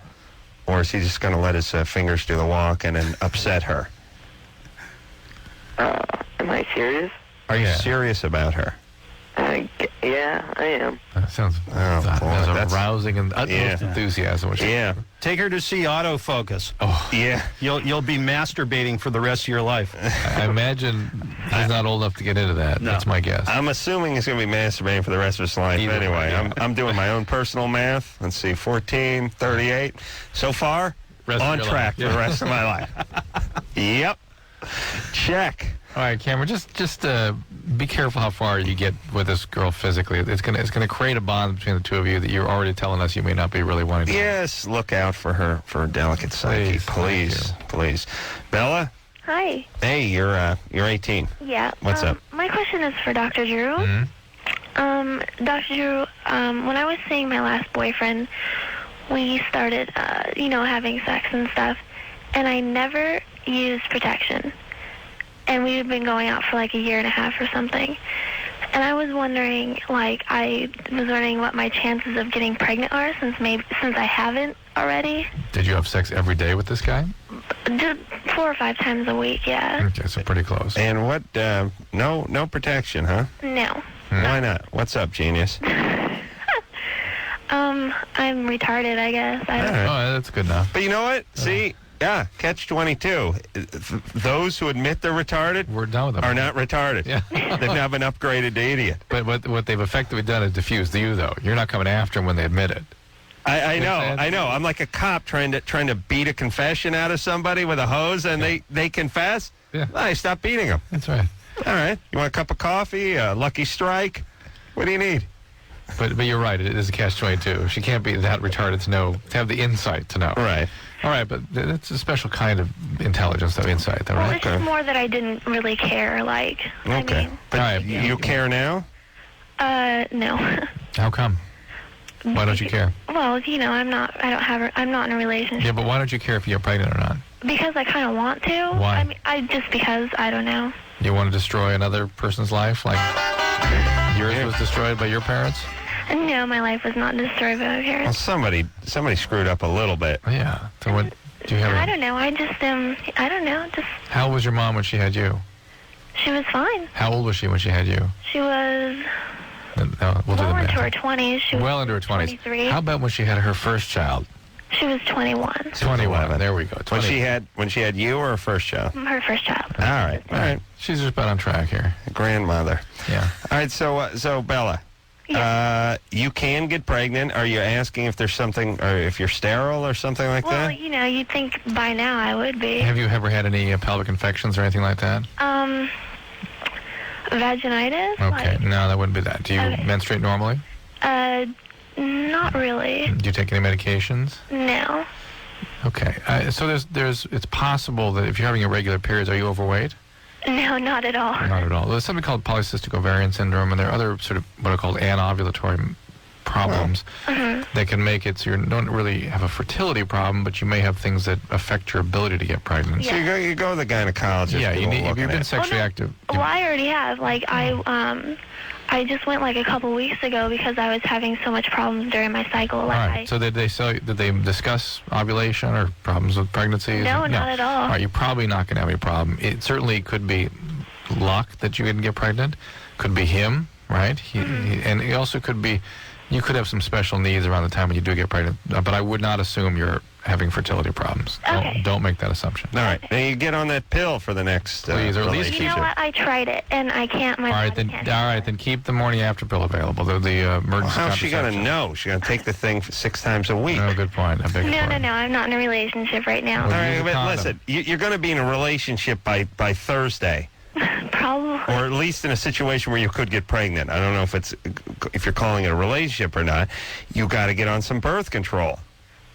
Speaker 2: or is he just going to let his fingers do the walk and then upset her?
Speaker 5: Am I serious?
Speaker 2: Are you serious about her?
Speaker 5: Yeah, I am.
Speaker 4: That sounds
Speaker 2: boy,
Speaker 4: that's arousing and utmost
Speaker 2: Yeah.
Speaker 4: enthusiasm. Which
Speaker 2: Yeah.
Speaker 3: Take her to see autofocus.
Speaker 4: Oh,
Speaker 2: Yeah.
Speaker 3: You'll be masturbating for the rest of your life.
Speaker 4: I imagine he's not old enough to get into that.
Speaker 3: No.
Speaker 4: That's my guess.
Speaker 2: I'm assuming he's going to be masturbating for the rest of his life
Speaker 4: Either
Speaker 2: anyway.
Speaker 4: way, yeah.
Speaker 2: I'm doing my own personal math. Let's see, 14, 38. So far,
Speaker 4: Rest of
Speaker 2: on
Speaker 4: your
Speaker 2: track
Speaker 4: life.
Speaker 2: for the rest of my life. Yep. Check.
Speaker 4: All right, Cameron, just be careful how far you get with this girl physically. It's gonna create a bond between the two of you that you're already telling us you may not be really wanting to.
Speaker 2: Yes, look out for her, for her delicate psyche. Please. Bella?
Speaker 6: Hi.
Speaker 2: Hey, you're 18.
Speaker 6: Yeah.
Speaker 2: What's up?
Speaker 6: My question is for Dr. Drew.
Speaker 4: Mm-hmm.
Speaker 6: Dr. Drew, when I was seeing my last boyfriend, we started, having sex and stuff, and I never used protection. And we had been going out for like a year and a half or something. And I was wondering, what my chances of getting pregnant are since I haven't already.
Speaker 4: Did you have sex every day with this guy?
Speaker 6: Just 4 or 5 times a week, yeah.
Speaker 4: Okay, so pretty close.
Speaker 2: And what, no protection, huh?
Speaker 6: No.
Speaker 2: Why not? What's up, genius?
Speaker 6: I'm retarded, I guess. I don't
Speaker 4: Oh, that's good enough.
Speaker 2: But you know what? See, yeah, catch-22. Those who admit they're retarded
Speaker 4: We're done with them.
Speaker 2: are not retarded.
Speaker 4: Yeah.
Speaker 2: They've now been upgraded to idiot.
Speaker 4: But what they've effectively done is diffused you, though. You're not coming after them when they admit it.
Speaker 2: I know. I'm like a cop trying to beat a confession out of somebody with a hose, and they confess.
Speaker 4: Yeah.
Speaker 2: I stop beating them.
Speaker 4: That's right.
Speaker 2: All right. You want a cup of coffee? A Lucky Strike? What do you need?
Speaker 4: But you're right. It is a catch-22. She can't be that retarded to have the insight to know.
Speaker 2: Right.
Speaker 4: All right, but it's a special kind of intelligence, though, insight, though,
Speaker 6: Well,
Speaker 4: right?
Speaker 6: it's just more that I didn't really care,
Speaker 2: Okay.
Speaker 6: I
Speaker 2: But
Speaker 4: All right.
Speaker 2: you care now?
Speaker 6: mean, no.
Speaker 4: How come? Why don't you care?
Speaker 6: Well, I'm not in a relationship
Speaker 4: Yeah, but why don't you care if you're pregnant or not?
Speaker 6: Because I kind of want to.
Speaker 4: Why?
Speaker 6: I mean, just because, I don't know.
Speaker 4: You want to destroy another person's life, like yours was destroyed by your parents?
Speaker 6: No, my life was not destroyed by my
Speaker 2: Well,
Speaker 6: parents.
Speaker 2: somebody screwed up a little bit.
Speaker 4: Yeah. So what? Do you have?
Speaker 6: I don't know. I don't know. Just
Speaker 4: How old was your mom when she had you?
Speaker 6: she was fine.
Speaker 4: How old was she when she had you?
Speaker 6: She was
Speaker 4: No, we'll do the
Speaker 6: well
Speaker 4: math.
Speaker 6: into her 20s. She was
Speaker 4: Well into her 20s.
Speaker 6: 23.
Speaker 4: How about when she had her first child?
Speaker 6: She was 21.
Speaker 4: 21. There we go.
Speaker 2: When
Speaker 4: 20.
Speaker 2: she had you or her first child?
Speaker 6: Her first child.
Speaker 2: All right.
Speaker 4: She's just about on track here.
Speaker 2: Grandmother.
Speaker 4: Yeah.
Speaker 2: All right, so Bella,
Speaker 6: Yes.
Speaker 2: you can get pregnant. Are you asking if there's something, or if you're sterile or something like
Speaker 6: Well,
Speaker 2: that?
Speaker 6: you know, you'd think by now I would be.
Speaker 4: Have you ever had any pelvic infections or anything like that?
Speaker 6: Vaginitis?
Speaker 4: Okay. No, that wouldn't be that. Do you
Speaker 6: Okay.
Speaker 4: menstruate normally?
Speaker 6: Not really.
Speaker 4: Do you take any medications?
Speaker 6: No.
Speaker 4: Okay. So it's possible that if you're having irregular periods, are you overweight?
Speaker 6: No, not at all.
Speaker 4: Not at all. There's something called polycystic ovarian syndrome, and there are other sort of what are called anovulatory problems that can make it so you don't really have a fertility problem, but you may have things that affect your ability to get pregnant.
Speaker 6: Yeah.
Speaker 2: So you go to the gynecologist.
Speaker 4: Yeah,
Speaker 2: and
Speaker 4: you
Speaker 2: we'll
Speaker 4: need, if
Speaker 2: look
Speaker 4: you've
Speaker 2: at
Speaker 4: been
Speaker 2: it.
Speaker 4: sexually
Speaker 6: no.
Speaker 4: active.
Speaker 6: Well, I already have. Like, I just went like a couple weeks ago because I was having so much problems during my cycle.
Speaker 4: All
Speaker 6: Like,
Speaker 4: right. So did they discuss ovulation or problems with pregnancies?
Speaker 6: No, not at all.
Speaker 4: All right, you're probably not going to have any problem. It certainly could be luck that you didn't get pregnant. Could be him, right? And it also could be you could have some special needs around the time when you do get pregnant. But I would not assume you're having fertility problems.
Speaker 6: Okay.
Speaker 4: Don't make that assumption.
Speaker 2: All right. Now you get on that pill for the next
Speaker 4: Please, or at least-
Speaker 6: you
Speaker 2: relationship.
Speaker 6: know what? I tried it, and I can't. My
Speaker 4: All right,
Speaker 6: body
Speaker 4: then.
Speaker 6: can't.
Speaker 4: All right, then keep the morning after pill available. The emergency
Speaker 2: Well, how's she going to
Speaker 4: contraception.
Speaker 2: know? She's going to take the thing 6 times a week.
Speaker 4: Oh, good point. I beg your
Speaker 6: No,
Speaker 4: pardon.
Speaker 6: no. I'm not in a relationship right now.
Speaker 2: All
Speaker 4: Well,
Speaker 2: right,
Speaker 4: use a
Speaker 2: but
Speaker 4: condom.
Speaker 2: listen, you're going to be in a relationship by Thursday,
Speaker 6: Probably.
Speaker 2: or at least in a situation where you could get pregnant. I don't know if you're calling it a relationship or not. You got to get on some birth control.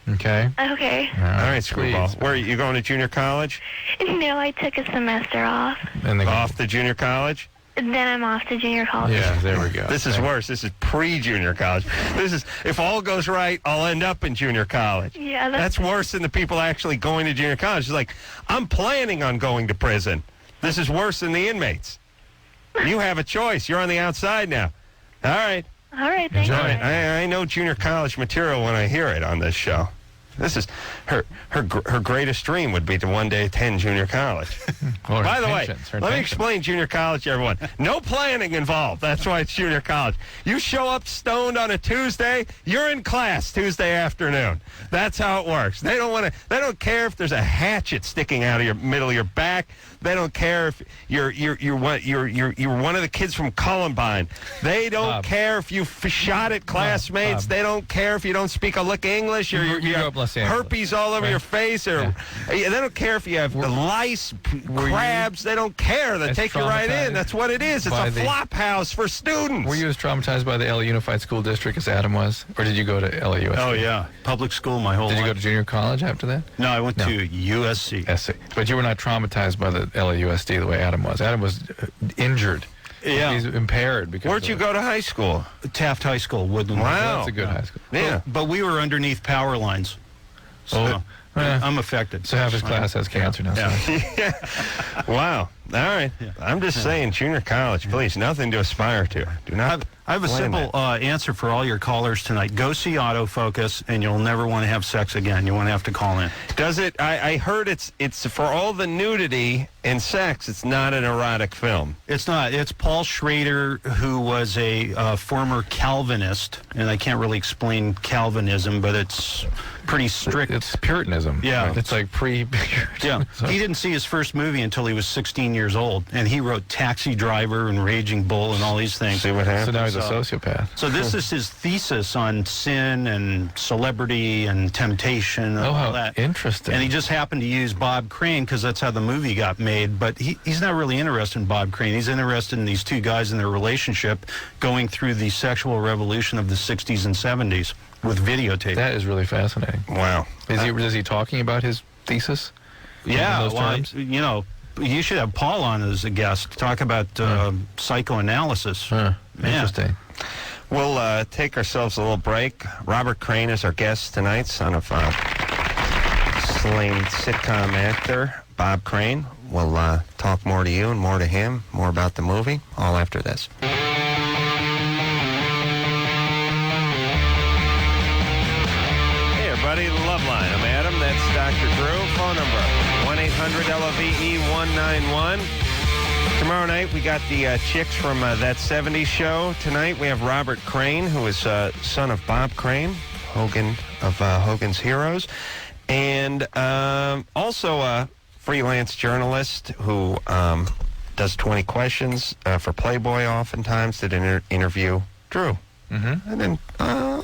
Speaker 4: Okay.
Speaker 6: Okay.
Speaker 2: All right, Screwball.
Speaker 4: Please.
Speaker 2: Where are you going to junior college?
Speaker 6: No, I took a semester off.
Speaker 4: And then
Speaker 2: Off to junior college?
Speaker 6: Then I'm off to junior college.
Speaker 4: Yeah, there we go.
Speaker 2: This is worse. This is pre-junior college. This is, if all goes right, I'll end up in junior college.
Speaker 6: Yeah,
Speaker 2: That's worse than the people actually going to junior college. It's like, I'm planning on going to prison. This is worse than the inmates. You have a choice. You're on the outside now. All right.
Speaker 6: All right, thank you.
Speaker 4: Enjoy.
Speaker 2: I know junior college material when I hear it on this show. This is her greatest dream would be to one day attend junior college.
Speaker 4: Or
Speaker 2: By the way,
Speaker 4: intentions, her
Speaker 2: let me
Speaker 4: intentions.
Speaker 2: explain junior college to everyone. No planning involved. That's why it's junior college. You show up stoned on a Tuesday, you're in class Tuesday afternoon. That's how it works. They don't care if there's a hatchet sticking out of your middle of your back. They don't care if you're one of the kids from Columbine. They don't
Speaker 4: Bob.
Speaker 2: care if you shot at classmates.
Speaker 4: Bob.
Speaker 2: They don't care if you don't speak a lick of English.
Speaker 4: You grew
Speaker 2: have
Speaker 4: up in Los Angeles,
Speaker 2: herpes all over
Speaker 4: right?
Speaker 2: your face, or they don't care if you have lice,
Speaker 4: were you
Speaker 2: crabs. They don't care. They
Speaker 4: as
Speaker 2: take you right in.
Speaker 4: traumatized
Speaker 2: That's what it is. It's
Speaker 4: by
Speaker 2: a
Speaker 4: the-
Speaker 2: flop house for students.
Speaker 4: Were you as traumatized by the LA Unified School District as Adam was? Or did you go to LAUSD?
Speaker 3: Oh, yeah. Public school my whole
Speaker 4: Did you
Speaker 3: life.
Speaker 4: go to junior college after that?
Speaker 3: No, I went
Speaker 4: No.
Speaker 3: to USC.
Speaker 4: Yes. But you were not traumatized by the LAUSD the way Adam was. Adam was injured.
Speaker 3: Yeah.
Speaker 4: He's impaired. Because
Speaker 2: Where'd you go to high school?
Speaker 3: Taft High School, Woodland.
Speaker 2: Wow.
Speaker 4: That's a good high school.
Speaker 2: Yeah.
Speaker 3: But we were underneath power lines. So I'm affected.
Speaker 4: So half his class has cancer now.
Speaker 3: Yeah.
Speaker 4: So.
Speaker 2: Wow. All right. I'm just saying, junior college, please. Nothing to aspire to. Do not.
Speaker 3: I have a
Speaker 2: blame
Speaker 3: simple
Speaker 2: it.
Speaker 3: answer for all your callers tonight. Go see Autofocus, and you'll never want to have sex again. You won't have to call in.
Speaker 2: Does it? I heard it's for all the nudity and sex. It's not an erotic film.
Speaker 3: It's not. It's Paul Schrader, who was a former Calvinist, and I can't really explain Calvinism, but it's pretty strict.
Speaker 4: It's Puritanism.
Speaker 3: Yeah.
Speaker 4: Right? It's like
Speaker 3: Yeah,
Speaker 4: So-
Speaker 3: he didn't see his first movie until he was 16 years old, and he wrote Taxi Driver and Raging Bull and all these things.
Speaker 2: See what happens.
Speaker 4: So now he's a sociopath.
Speaker 3: So this is his thesis on sin and celebrity and temptation and
Speaker 4: Oh,
Speaker 3: all
Speaker 4: how
Speaker 3: that.
Speaker 4: interesting.
Speaker 3: And he just happened to use Bob Crane because that's how the movie got made. But he's not really interested in Bob Crane. He's interested in these two guys and their relationship going through the sexual revolution of the 60s and 70s with videotape.
Speaker 4: That is really fascinating.
Speaker 2: Wow.
Speaker 4: Is he talking about his thesis?
Speaker 3: Yeah,
Speaker 4: In those
Speaker 3: well,
Speaker 4: terms?
Speaker 3: you know, you should have Paul on as a guest to talk about psychoanalysis.
Speaker 4: Huh.
Speaker 3: Yeah.
Speaker 4: Interesting.
Speaker 2: We'll take ourselves a little break. Robert Crane is our guest tonight, son of acclaimed sitcom actor Bob Crane. We'll talk more to you and more to him, more about the movie, all after this. Hey, everybody, the Loveline. I'm Adam. That's Dr. Drew. Phone number 1-800-LOVE-191. Tomorrow night, we got the chicks from That 70s Show. Tonight, we have Robert Crane, who is son of Bob Crane, Hogan of Hogan's Heroes, and also a freelance journalist who does 20 questions for Playboy oftentimes, did an interview Drew. Mm-hmm. And then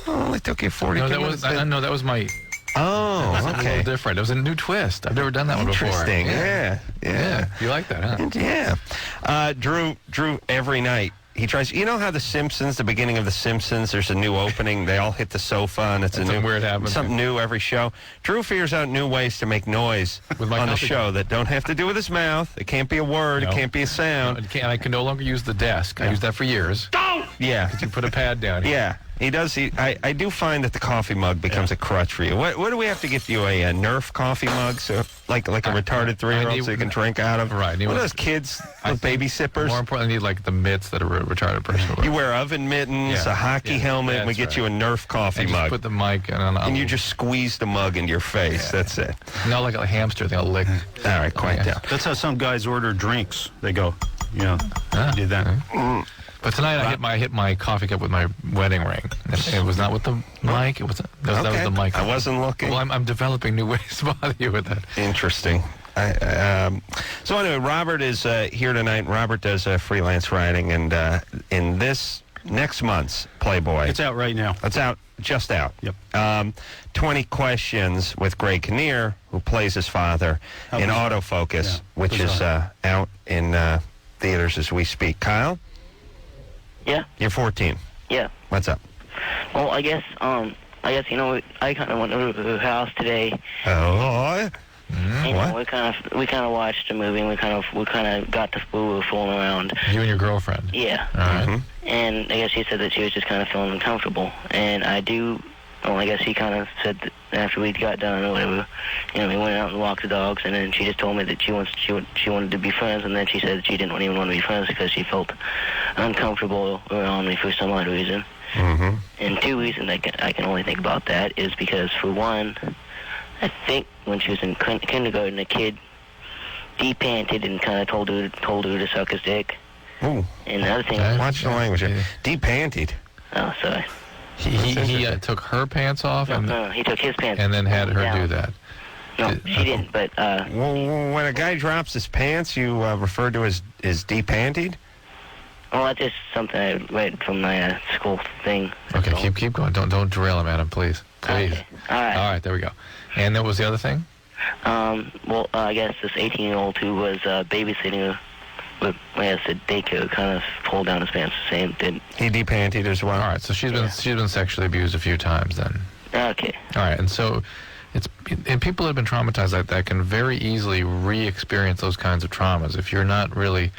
Speaker 2: only took you 42 minutes.
Speaker 4: No, that was my...
Speaker 2: Oh,
Speaker 4: That's
Speaker 2: okay.
Speaker 4: a little different. It was a new twist. I've never done that one before.
Speaker 2: Interesting. Yeah.
Speaker 4: You like that, huh?
Speaker 2: And yeah. Drew, every night, he tries... You know how The Simpsons, the beginning of The Simpsons, there's a new opening, they all hit the sofa, and it's
Speaker 4: something weird happens.
Speaker 2: Something new every show. Drew figures out new ways to make noise
Speaker 4: with my
Speaker 2: on the show that don't have to do with his mouth. It can't be a word.
Speaker 4: No.
Speaker 2: It can't be a sound.
Speaker 4: No, I can no longer use the desk. I used that for years.
Speaker 2: Don't! Yeah.
Speaker 4: Because you put a pad down here.
Speaker 2: Yeah. He does. I do find that the coffee mug becomes a crutch for you. What do we have to get you, a Nerf coffee mug, so like a retarded 3-year-old, so you can drink out of?
Speaker 4: Right.
Speaker 2: One of those kids with baby sippers.
Speaker 4: More importantly, I need like the mitts that a retarded person would wear.
Speaker 2: You wear oven mittens, a hockey helmet, and we get you a Nerf coffee
Speaker 4: and
Speaker 2: mug.
Speaker 4: Just put the mic and
Speaker 2: you just squeeze the mug into your face.
Speaker 4: Yeah.
Speaker 2: That's it.
Speaker 4: Not like a hamster. They'll lick.
Speaker 2: All right, quiet down.
Speaker 3: That's how some guys order drinks. They go, do that.
Speaker 2: Mm.
Speaker 4: But tonight I hit my coffee cup with my wedding ring. It was not with the mic. That was the mic.
Speaker 2: I wasn't looking.
Speaker 4: Well, I'm developing new ways to bother you with that.
Speaker 2: Interesting. So anyway, Robert is here tonight. Robert does freelance writing, and in this next month's Playboy,
Speaker 3: It's out right now.
Speaker 2: It's just out.
Speaker 3: Yep.
Speaker 2: 20 Questions with Greg Kinnear, who plays his father in Autofocus, which is out in theaters as we speak. Kyle?
Speaker 5: Yeah.
Speaker 2: You're 14.
Speaker 5: Yeah.
Speaker 2: What's up?
Speaker 5: Well, I guess I kind of went to the house today.
Speaker 2: Oh,
Speaker 5: And
Speaker 2: what?
Speaker 5: we kind of watched a movie, and we kind of got to fooling around.
Speaker 4: You and your girlfriend.
Speaker 5: Yeah.
Speaker 4: All right.
Speaker 2: Mm-hmm.
Speaker 5: And I guess she said that she was just kind of feeling uncomfortable, and I guess he kind of said that after we got done or whatever, we went out and walked the dogs, and then she just told me that she wanted to be friends, and then she said that she didn't even want to be friends because she felt uncomfortable around me for some odd reason.
Speaker 2: Mm-hmm.
Speaker 5: And two reasons I can only think about that is because, for one, I think when she was in kindergarten, a kid depanted and kind of told her to suck his dick.
Speaker 2: Ooh.
Speaker 5: And the other thing,
Speaker 2: Watch the language.
Speaker 4: Yeah.
Speaker 2: Depantied.
Speaker 5: oh, sorry.
Speaker 4: He took her pants off
Speaker 5: No, he took his pants
Speaker 4: and then had her
Speaker 5: down.
Speaker 4: do that.
Speaker 5: No, she didn't, but,
Speaker 2: Well, when a guy drops his pants, you refer to as depantied?
Speaker 5: well, that's just something I read from my school thing.
Speaker 4: Okay,
Speaker 5: So-
Speaker 4: keep going. Don't derail him, Adam, please. Please.
Speaker 5: Okay. All right.
Speaker 4: All right, there we go. And what was the other thing?
Speaker 5: Well, I guess this 18-year-old who was babysitting her, but at daycare, kind of pulled down his pants. Same did.
Speaker 2: He depantied as well.
Speaker 4: All right, so she's been sexually abused a few times then.
Speaker 5: Okay.
Speaker 4: All right, and so and people that have been traumatized like that can very easily re-experience those kinds of traumas if you're not really.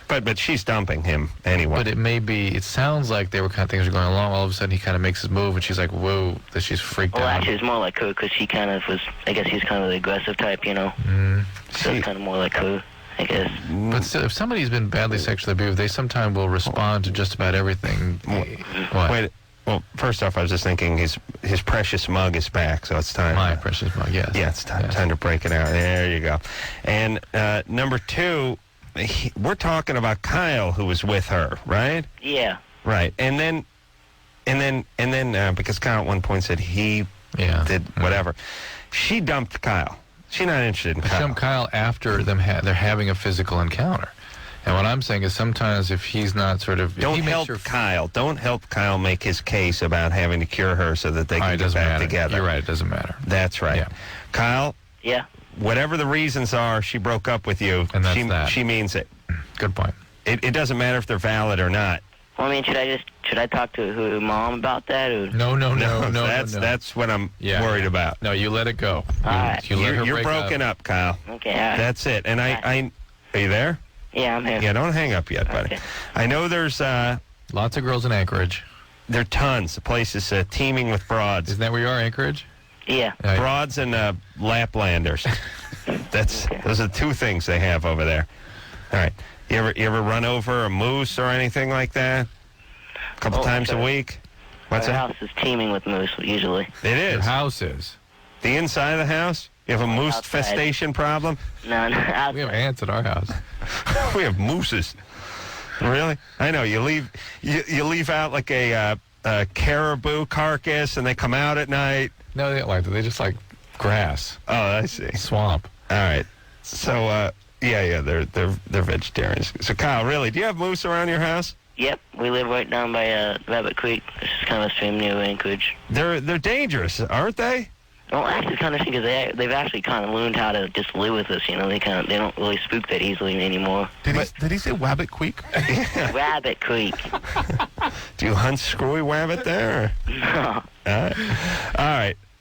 Speaker 2: But she's dumping him anyway.
Speaker 4: But it sounds like they were kind of things were going along. All of a sudden, he kind of makes his move, and she's like, "Whoa!" That she's freaked
Speaker 5: Well,
Speaker 4: out.
Speaker 5: actually, it's more like her because she kind of was. I guess he's kind of the aggressive type, So it's kind of more like her, I guess.
Speaker 4: But still, if somebody's been badly sexually abused, they sometimes will respond to just about everything. What?
Speaker 2: Wait. Well, first off, I was just thinking his precious mug is back, so it's time.
Speaker 4: My precious mug, yes.
Speaker 2: Yeah, it's time.
Speaker 4: Yes.
Speaker 2: Time to break it out. There you go. And number two, we're talking about Kyle, who was with her, right?
Speaker 5: Yeah.
Speaker 2: Right. And then, because Kyle at one point said he did whatever, she dumped Kyle. She's not interested in
Speaker 4: But
Speaker 2: Kyle.
Speaker 4: some Kyle after they're having a physical encounter. And what I'm saying is sometimes if he's not sort of...
Speaker 2: Don't help Kyle. Don't help Kyle make his case about having to cure her so that they can get back together.
Speaker 4: You're right. It doesn't matter.
Speaker 2: That's right.
Speaker 4: Yeah.
Speaker 2: Kyle,
Speaker 5: Yeah.
Speaker 2: whatever the reasons are, she broke up with you.
Speaker 4: And that's that.
Speaker 2: She means it.
Speaker 4: Good point.
Speaker 2: It doesn't matter if they're valid or not.
Speaker 5: Well, I mean, should I talk to her mom about that? Or?
Speaker 4: No.
Speaker 2: That's what I'm worried about.
Speaker 4: No, you let it go.
Speaker 5: All right.
Speaker 4: You let her
Speaker 2: You're
Speaker 4: break
Speaker 2: broken up, Kyle.
Speaker 5: Okay. All right.
Speaker 2: That's it. And I are you there?
Speaker 5: Yeah, I'm here.
Speaker 2: Yeah, don't hang up yet, buddy.
Speaker 5: Okay.
Speaker 2: I know there's
Speaker 4: Lots of girls in Anchorage.
Speaker 2: there are tons. The place is teeming with broads.
Speaker 4: Isn't that where you are, Anchorage?
Speaker 5: Yeah.
Speaker 2: Broads and Laplanders. Those are two things they have over there. All right. You ever run over a moose or anything like that? A couple times a week? What's
Speaker 5: Our
Speaker 2: that?
Speaker 5: house is teeming with moose, usually.
Speaker 2: It is.
Speaker 4: Your house is.
Speaker 2: The inside of the house? You have a moose
Speaker 5: Outside.
Speaker 2: festation problem?
Speaker 5: No, outside.
Speaker 4: We have ants at our house.
Speaker 2: We have mooses. Really? I know. You leave out like a caribou carcass, and they come out at night.
Speaker 4: No, they don't like that. They just like grass,
Speaker 2: Oh, I see.
Speaker 4: swamp.
Speaker 2: All right. So, they're vegetarians. So, Kyle, really, do you have moose around your house?
Speaker 5: Yep, we live right down by Rabbit Creek. It's just kind of a stream near Anchorage.
Speaker 2: They're dangerous, aren't they?
Speaker 5: Well, actually, kind of because they've actually kind of learned how to just live with us. You know, they don't really spook that easily anymore.
Speaker 7: Did he say Wabbit Creek?
Speaker 5: Rabbit Creek.
Speaker 2: Do you hunt screwy wabbit there?
Speaker 5: No.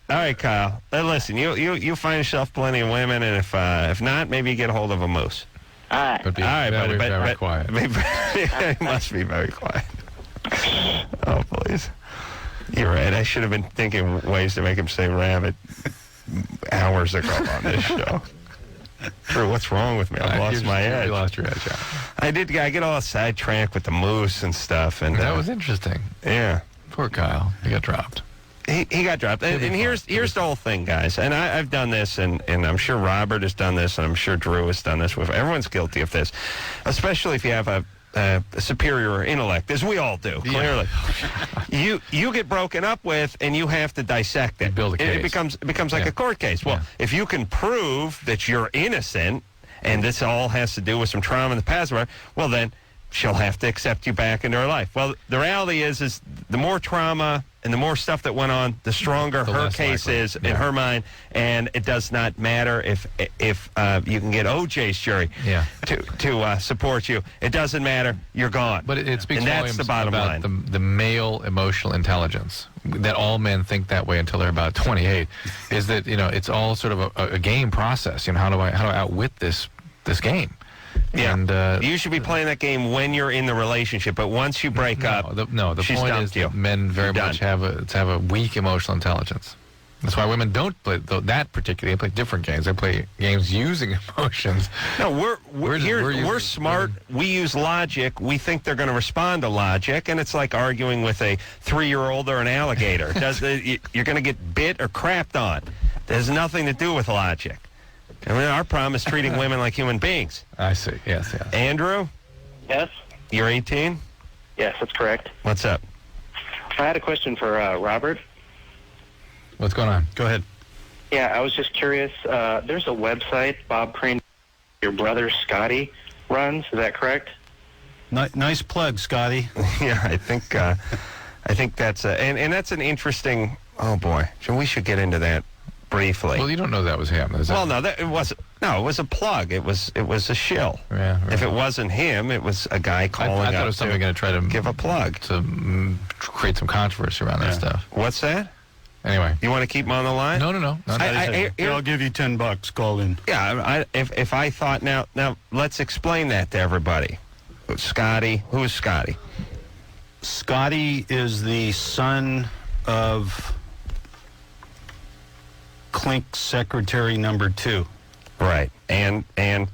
Speaker 2: All right, Kyle. Listen, you find yourself plenty of women, and if not, maybe you get a hold of a moose.
Speaker 5: All right.
Speaker 4: But be
Speaker 2: All right,
Speaker 4: very,
Speaker 2: but
Speaker 4: very quiet.
Speaker 2: It must be very quiet. Oh, please. You're right. I should have been thinking ways to make him say rabbit hours ago on this show. Drew, what's wrong with me? I've lost my edge.
Speaker 4: You lost your edge, yeah.
Speaker 2: I get all sidetracked with the moose and stuff. And
Speaker 4: That was interesting.
Speaker 2: yeah.
Speaker 4: Poor Kyle. He got dropped.
Speaker 2: He got dropped. And here's the whole thing, guys. And I've done this, and I'm sure Robert has done this, and I'm sure Drew has done this. Everyone's guilty of this, especially if you have a superior intellect, as we all do, clearly. You get broken up with, and you have to dissect it.
Speaker 4: Build a case.
Speaker 2: It becomes like a court case. Well, if you can prove that you're innocent, and this all has to do with some trauma in the past, well, then she'll have to accept you back into her life. Well, the reality is the more trauma and the more stuff that went on, the stronger
Speaker 4: The
Speaker 2: her
Speaker 4: less
Speaker 2: case
Speaker 4: likely.
Speaker 2: is in her mind, and it does not matter if you can get OJ's jury to support you. It doesn't matter. You're gone.
Speaker 4: But it speaks
Speaker 2: and that's
Speaker 4: volumes
Speaker 2: the bottom
Speaker 4: about
Speaker 2: line.
Speaker 4: the male emotional intelligence, that all men think that way until they're about 28, is that, it's all sort of a game process. How do I outwit this game?
Speaker 2: Yeah.
Speaker 4: And
Speaker 2: you should be playing that game when you're in the relationship, but once you break up,
Speaker 4: the
Speaker 2: she's
Speaker 4: point
Speaker 2: dumped
Speaker 4: is
Speaker 2: you.
Speaker 4: that men very
Speaker 2: You're
Speaker 4: much
Speaker 2: done.
Speaker 4: have a weak emotional intelligence. That's why women don't play that particularly. They play different games. They play games using emotions.
Speaker 2: No, we're smart. We use logic. We think they're going to respond to logic, and it's like arguing with a 3-year-old or an alligator. You're going to get bit or crapped on. It has nothing to do with logic. I mean, our problem is treating women like human beings.
Speaker 4: I see. Yes.
Speaker 2: Andrew,
Speaker 8: Yes?
Speaker 2: you're 18?
Speaker 8: Yes, that's correct.
Speaker 2: What's up?
Speaker 8: I had a question for Robert.
Speaker 4: What's going on?
Speaker 3: Go ahead.
Speaker 8: Yeah, I was just curious. There's a website Bob Crane, your brother Scotty, runs. Is that correct?
Speaker 3: Nice plug, Scotty.
Speaker 2: Yeah, I think that's and that's an interesting. Oh boy, so we should get into that briefly.
Speaker 4: Well, you don't know that was him. Is that?
Speaker 2: Well, no, it was a plug. It was a shill.
Speaker 4: Yeah, right.
Speaker 2: If it wasn't him, it was a guy calling
Speaker 4: I thought
Speaker 2: up
Speaker 4: it was somebody going to try to
Speaker 2: give a plug
Speaker 4: to create some controversy around that stuff.
Speaker 2: What's that?
Speaker 4: Anyway,
Speaker 2: You want to keep him on the line?
Speaker 4: no.
Speaker 3: I'll give you $10. Call in.
Speaker 2: Yeah, if I thought now let's explain that to everybody. Scotty, who is Scotty?
Speaker 3: Scotty is the son of Clink Secretary number 2.
Speaker 2: Right. And now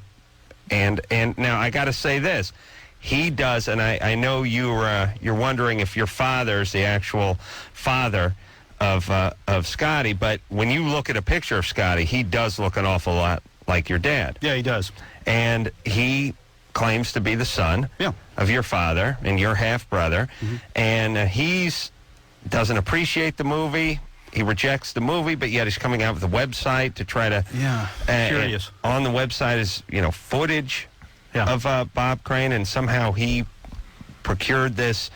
Speaker 2: I got to say this. He does, and I know you're wondering if your father's the actual father of Scotty, but when you look at a picture of Scotty, he does look an awful lot like your dad.
Speaker 3: Yeah, he does.
Speaker 2: And he claims to be the son of your father and your half-brother, and he's doesn't appreciate the movie. He rejects the movie, but yet he's coming out with a cebsite to try to...
Speaker 3: Yeah, curious.
Speaker 2: On the website is, footage of Bob Crane, and somehow he procured this.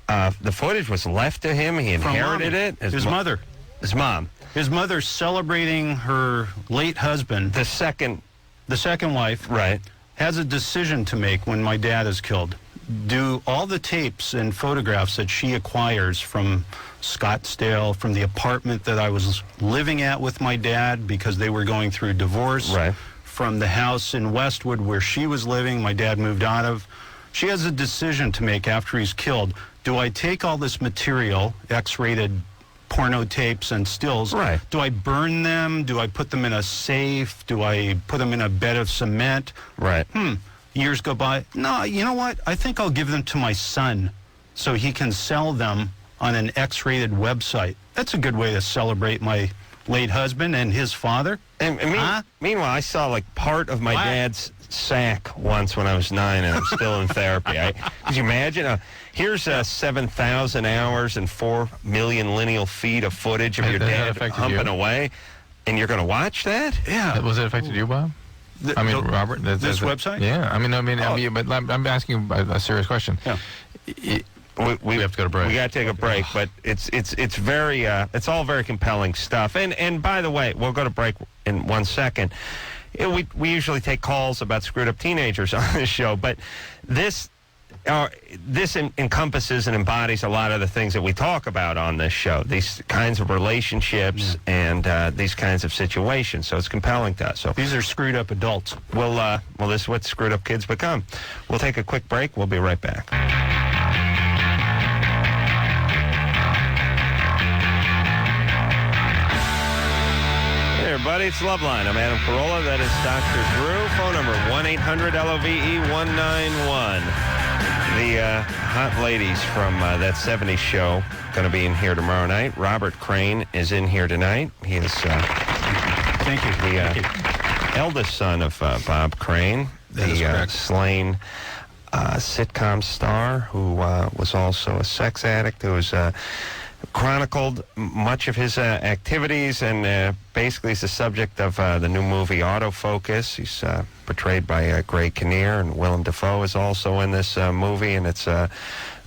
Speaker 2: The footage was left to him. He inherited it.
Speaker 3: His mother.
Speaker 2: His mom.
Speaker 3: His mother celebrating her late husband.
Speaker 2: The second
Speaker 3: wife.
Speaker 2: Right.
Speaker 3: Has a decision to make when my dad is killed. Do all the tapes and photographs that she acquires from Scottsdale, from the apartment that I was living at with my dad because they were going through divorce,
Speaker 2: right,
Speaker 3: from the house in Westwood where she was living, my dad moved out of. She has a decision to make after he's killed. Do I take all this material, X-rated porno tapes and stills.
Speaker 2: Right.
Speaker 3: Do I burn them? Do I put them in a safe? Do I put them in a bed of cement?
Speaker 2: Right.
Speaker 3: Years go by. No, you know what? I think I'll give them to my son so he can sell them on an X-rated website. That's a good way to celebrate my late husband and his father.
Speaker 2: And meanwhile, I saw like part of my dad's sack once when I was 9, and I'm still in therapy. Could you imagine? Here's 7,000 hours and 4 million lineal feet of footage of your dad humping away, and you're going to watch that?
Speaker 3: Yeah.
Speaker 4: Was it affected you, Bob? Robert,
Speaker 3: this website?
Speaker 4: Yeah, but I'm asking a serious question.
Speaker 3: Yeah.
Speaker 4: We have to go to break.
Speaker 2: We got to take a break, but it's very it's all very compelling stuff. And by the way, we'll go to break in 1 second. We usually take calls about screwed up teenagers on this show, but this encompasses and embodies a lot of the things that we talk about on this show. These kinds of relationships and these kinds of situations. So it's compelling to us. So
Speaker 3: these are screwed up adults.
Speaker 2: Well, this is what screwed up kids become. We'll take a quick break. We'll be right back. Hey everybody, it's Loveline. I'm Adam Carolla. That is Dr. Drew. Phone number 1-800-LOVE-191. The hot ladies from that 70s show going to be in here tomorrow night. Robert Crane is in here tonight. He is
Speaker 3: Thank you.
Speaker 2: the eldest son of Bob Crane, the slain sitcom star who was also a sex addict, who was chronicled much of his activities, and basically is the subject of the new movie Autofocus. He's portrayed by Greg Kinnear, and Willem Dafoe is also in this movie, and it's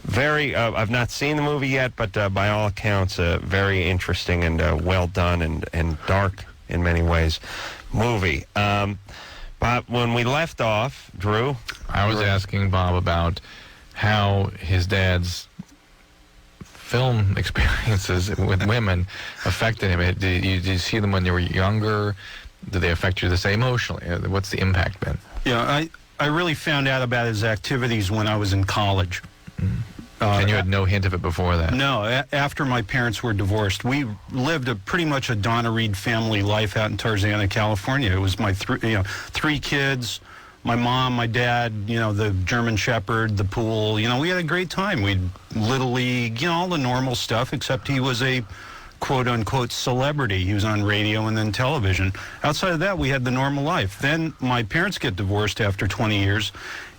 Speaker 2: very, I've not seen the movie yet, but by all accounts, very interesting and well done and dark in many ways movie. Bob, when we left off, Drew?
Speaker 4: I was asking Bob about how his dad's film experiences with women affected him. Did you see them when you were younger? Did they affect you the same emotionally? What's the impact been?
Speaker 3: Yeah, I really found out about his activities when I was in college.
Speaker 4: And you had no hint of it before that?
Speaker 3: No, after my parents were divorced. We lived pretty much a Donna Reed family life out in Tarzana, California. It was my three kids, my mom, my dad, the German Shepherd, the pool. We had a great time. We'd Little League, all the normal stuff, except he was a quote-unquote celebrity. He was on radio and then television. Outside of that, we had the normal life. Then my parents get divorced after 20 years,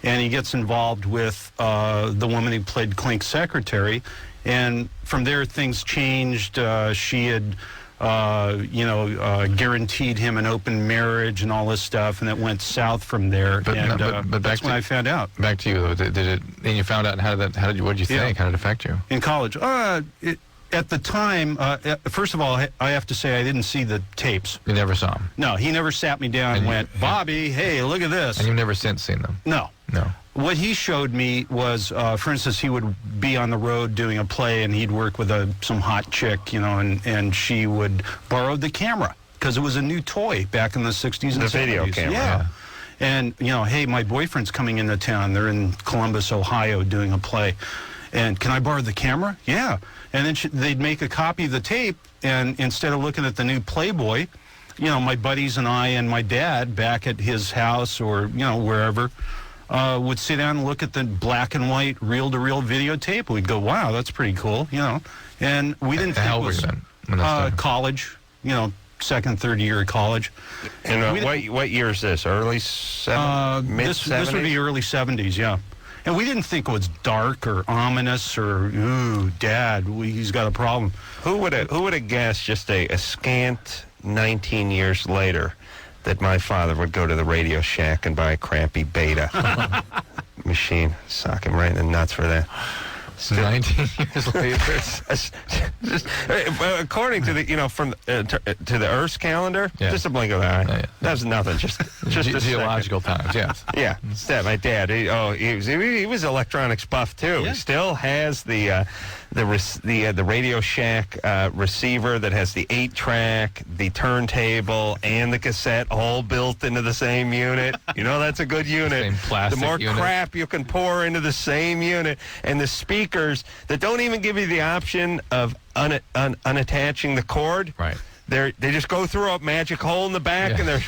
Speaker 3: and he gets involved with the woman who played Klink's secretary. And from there, things changed. She had guaranteed him an open marriage and all this stuff, and it went south from there. But that's when I found out.
Speaker 4: Back to you, though. Did it? And you found out, and what did you think? How did it affect you?
Speaker 3: In college, at the time, first of all, I have to say I didn't see the tapes.
Speaker 4: You never saw them?
Speaker 3: No, he never sat me down and went, Bobby, hey, look at this.
Speaker 4: And you've never since seen them?
Speaker 3: No.
Speaker 4: No.
Speaker 3: What he showed me was, for instance, he would be on the road doing a play, and he'd work with some hot chick, and she would borrow the camera because it was a new toy back in the 60s and 70s.
Speaker 2: The video camera.
Speaker 3: Yeah. And, hey, my boyfriend's coming into town. They're in Columbus, Ohio, doing a play. And can I borrow the camera? Yeah. And then they'd make a copy of the tape, and instead of looking at the new Playboy, my buddies and I and my dad back at his house or, wherever, would sit down and look at the black and white reel-to-reel videotape. We'd go, wow, that's pretty cool, And we didn't think it was college, second, third year of college.
Speaker 2: And what year is this? Early mid-70s?
Speaker 3: This would be early 70s, yeah. And we didn't think it was dark or ominous or, ooh, Dad, he's got a problem.
Speaker 2: Who would have guessed just a scant 19 years later that my father would go to the Radio Shack and buy a crappy Beta machine, sock him right in the nuts for that.
Speaker 4: 19 years later.
Speaker 2: According to the to the Earth's calendar, just a blink of the eye. That's nothing. Just
Speaker 4: geological times. Yes.
Speaker 2: Yeah. My dad. He was electronics buff too.
Speaker 3: Yeah.
Speaker 2: He still has the Radio Shack receiver that has the 8-track, the turntable, and the cassette all built into the same unit. That's a good unit.
Speaker 4: Same plastic
Speaker 2: the more
Speaker 4: unit.
Speaker 2: crap you can pour into the same unit, and the speaker speakers that don't even give you the option of unattaching the cord.
Speaker 4: Right.
Speaker 2: They just go through a magic hole in the back and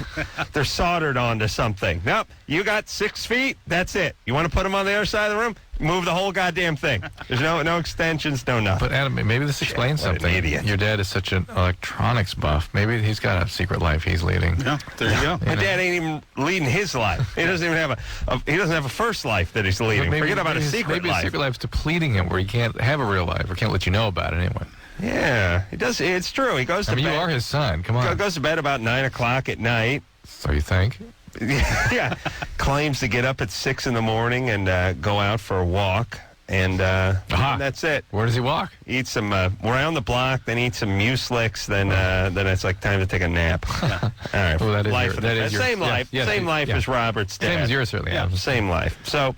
Speaker 2: they're soldered onto something. Nope, you got 6 feet. That's it. You want to put them on the other side of the room? Move the whole goddamn thing. There's no extensions, no nothing.
Speaker 4: But Adam, maybe this explains
Speaker 2: What an
Speaker 4: something.
Speaker 2: idiot.
Speaker 4: Your dad is such an electronics buff. Maybe he's got a secret life he's leading.
Speaker 3: Yeah, there you go.
Speaker 2: My dad ain't even leading his life. He doesn't even have he doesn't have a first life that he's leading. Forget about a secret
Speaker 4: maybe
Speaker 2: life.
Speaker 4: Maybe a secret life's depleting him, where he can't have a real life or can't let you know about it anyway.
Speaker 2: Yeah, he does. It's true. He goes to bed.
Speaker 4: You are his son. Come on.
Speaker 2: Goes to bed about 9 o'clock at night.
Speaker 4: So you think?
Speaker 2: Yeah. Claims to get up at 6 in the morning and go out for a walk. And that's it.
Speaker 4: Where does he walk?
Speaker 2: Eat some around the block, then eat some mueslicks, then it's like time to take a nap. All right.
Speaker 4: Well, that is
Speaker 2: life
Speaker 4: your, that is your,
Speaker 2: same life.
Speaker 4: Yeah,
Speaker 2: same life as Robert's dad.
Speaker 4: Same as yours, certainly.
Speaker 2: Yeah, same life. So,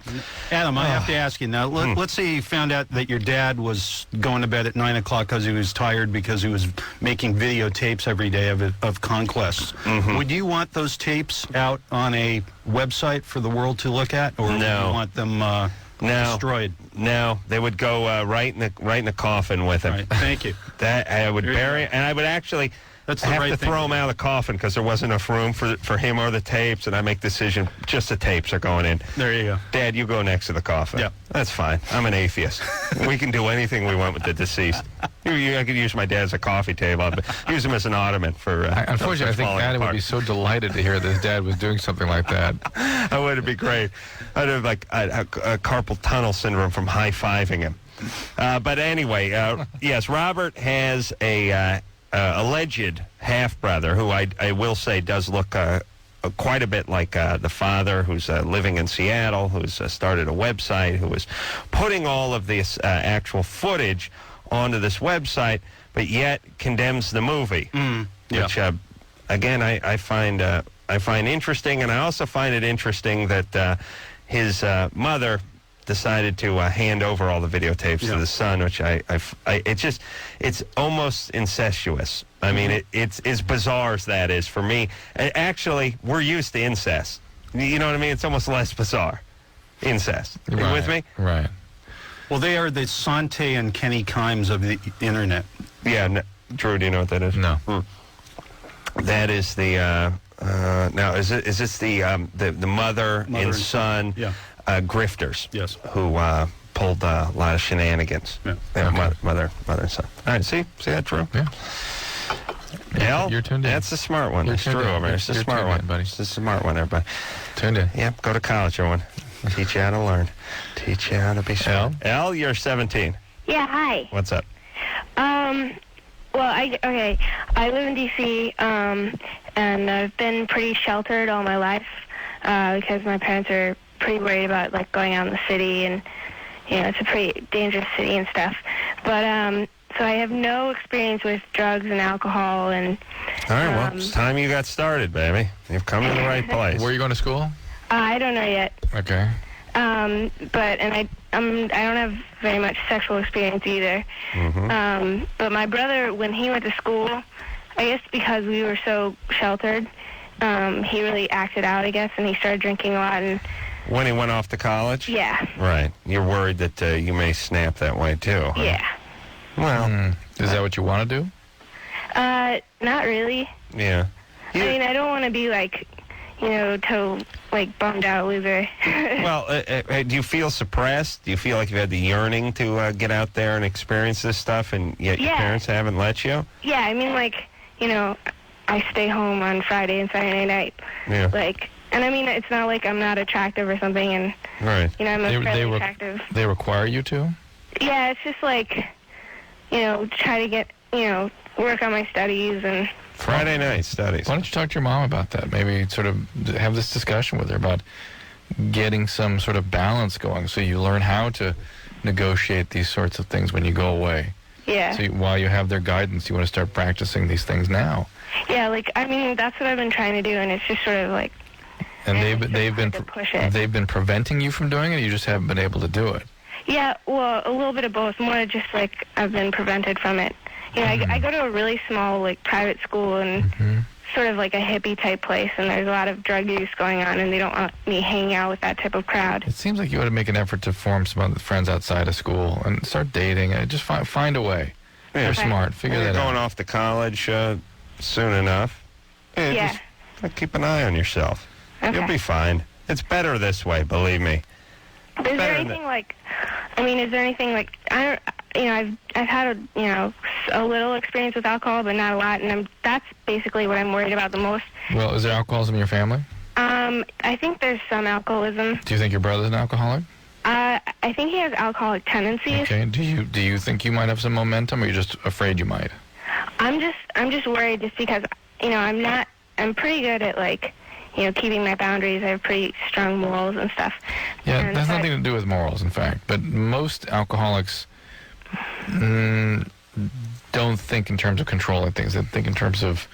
Speaker 3: Adam, I have to ask you now. Let's say you found out that your dad was going to bed at 9 o'clock because he was tired because he was making videotapes every day of conquests. Would you want those tapes out on a website for the world to look at, or would you want them destroyed?
Speaker 2: No, they would go right in the coffin with him.
Speaker 3: Right, thank you.
Speaker 2: That I would bury, and I would actually have to throw him out of the coffin because there wasn't enough room for him or the tapes, and I make decision just the tapes are going in.
Speaker 3: There you go.
Speaker 2: Dad, you go next to the coffin.
Speaker 3: Yeah.
Speaker 2: That's fine. I'm an atheist. We can do anything we want with the deceased. I could use my dad as a coffee table, but use him as an ottoman for.
Speaker 4: Unfortunately, I think Adam would be so delighted to hear that his dad was doing something like that.
Speaker 2: That would be great. I'd have like a carpal tunnel syndrome from high-fiving him. But anyway, yes, Robert has a alleged half-brother who I will say does look quite a bit like the father, who's living in Seattle, who's started a website, who is putting all of this actual footage onto this website, but yet condemns the movie, which again I find interesting, and I also find it interesting that his mother decided to hand over all the videotapes to the son, which it's almost incestuous. I mean, it's as bizarre as that is for me. Actually, we're used to incest. You know what I mean? It's almost less bizarre. Incest. Are you with me?
Speaker 4: Right.
Speaker 3: Well, they are the Sante and Kenny Kimes of the internet.
Speaker 2: Yeah. Drew, do you know what that is?
Speaker 4: No.
Speaker 2: That is the now is this the mother and son grifters?
Speaker 3: Yes.
Speaker 2: Who pulled a lot of shenanigans.
Speaker 3: Yeah.
Speaker 2: Mother and son. All right. See that, Drew?
Speaker 4: Yeah.
Speaker 2: Al,
Speaker 4: You're tuned in.
Speaker 2: That's the smart one.
Speaker 4: You're
Speaker 2: That's Drew
Speaker 4: tuned in.
Speaker 2: over there. It's the
Speaker 4: You're
Speaker 2: smart
Speaker 4: tuned
Speaker 2: one,
Speaker 4: in, buddy.
Speaker 2: It's the smart one, everybody.
Speaker 4: Tuned in.
Speaker 2: Yep. Go to college, everyone. Teach you how to learn. Teach you how to be smart. Al, you're 17.
Speaker 6: Yeah, hi.
Speaker 2: What's up?
Speaker 6: Well, I live in D.C., and I've been pretty sheltered all my life because my parents are pretty worried about, like, going out in the city, and, you know, it's a pretty dangerous city and stuff. But, so I have no experience with drugs and alcohol, and...
Speaker 2: All right, well, it's time you got started, baby. You've come to the right place.
Speaker 4: Where are you going to school?
Speaker 6: I don't know yet.
Speaker 4: Okay.
Speaker 6: But I don't have very much sexual experience either. But my brother, when he went to school, I guess because we were so sheltered, he really acted out, I guess, and he started drinking a lot. And
Speaker 2: when he went off to college?
Speaker 6: Yeah.
Speaker 2: Right. You're worried that you may snap that way, too, huh?
Speaker 6: Yeah.
Speaker 2: Well.
Speaker 4: Is that what you want to do?
Speaker 6: Not really.
Speaker 2: Yeah.
Speaker 6: I mean, I don't want to be, like, you know, bummed out loser.
Speaker 2: Well, do you feel suppressed? Do you feel like you've had the yearning to get out there and experience this stuff, and yet your parents haven't let you?
Speaker 6: Yeah, I mean, like, you know, I stay home on Friday and Saturday night.
Speaker 2: Yeah.
Speaker 6: Like, and I mean, it's not like I'm not attractive or something, and,
Speaker 2: right.
Speaker 6: You know, I'm fairly attractive.
Speaker 4: They require you to?
Speaker 6: Yeah, it's just like, you know, try to get, you know, work on my studies and...
Speaker 2: Friday night studies.
Speaker 4: Why don't you talk to your mom about that? Maybe sort of have this discussion with her about getting some sort of balance going so you learn how to negotiate these sorts of things when you go away.
Speaker 6: Yeah.
Speaker 4: So while you have their guidance, you want to start practicing these things now.
Speaker 6: Yeah, like, I mean, that's what I've been trying to do, and it's just sort of like...
Speaker 4: And they've been preventing you from doing it, or you just haven't been able to do it?
Speaker 6: Yeah, well, a little bit of both. More just like I've been prevented from it. You know, I go to a really small, like, private school, and sort of like a hippie type place, and there's a lot of drug use going on, and they don't want me hanging out with that type of crowd.
Speaker 4: It seems like you ought to make an effort to form some other friends outside of school and start dating. Just find a way.
Speaker 2: Yeah.
Speaker 4: You're
Speaker 6: Okay.
Speaker 4: smart. Figure
Speaker 2: You're
Speaker 4: that
Speaker 2: going
Speaker 4: out.
Speaker 2: off to college soon enough.
Speaker 6: Yeah.
Speaker 2: Just keep an eye on yourself.
Speaker 6: Okay.
Speaker 2: You'll be fine. It's better this way, believe me.
Speaker 6: Is there
Speaker 2: better
Speaker 6: anything like, is there anything like, I've had a little experience with alcohol, but not a lot, and that's basically what I'm worried about the most.
Speaker 4: Well, is there alcoholism in your family?
Speaker 6: I think there's some alcoholism.
Speaker 4: Do you think your brother's an alcoholic?
Speaker 6: I think he has alcoholic tendencies.
Speaker 4: Okay. Do you think you might have some momentum, or you're just afraid you might?
Speaker 6: I'm just worried just because, I'm pretty good at, like, keeping my boundaries. I have pretty strong morals and stuff.
Speaker 4: Yeah,
Speaker 6: And
Speaker 4: that has
Speaker 6: so
Speaker 4: nothing to do with morals, in fact. But most alcoholics don't think in terms of controlling things. They think in terms of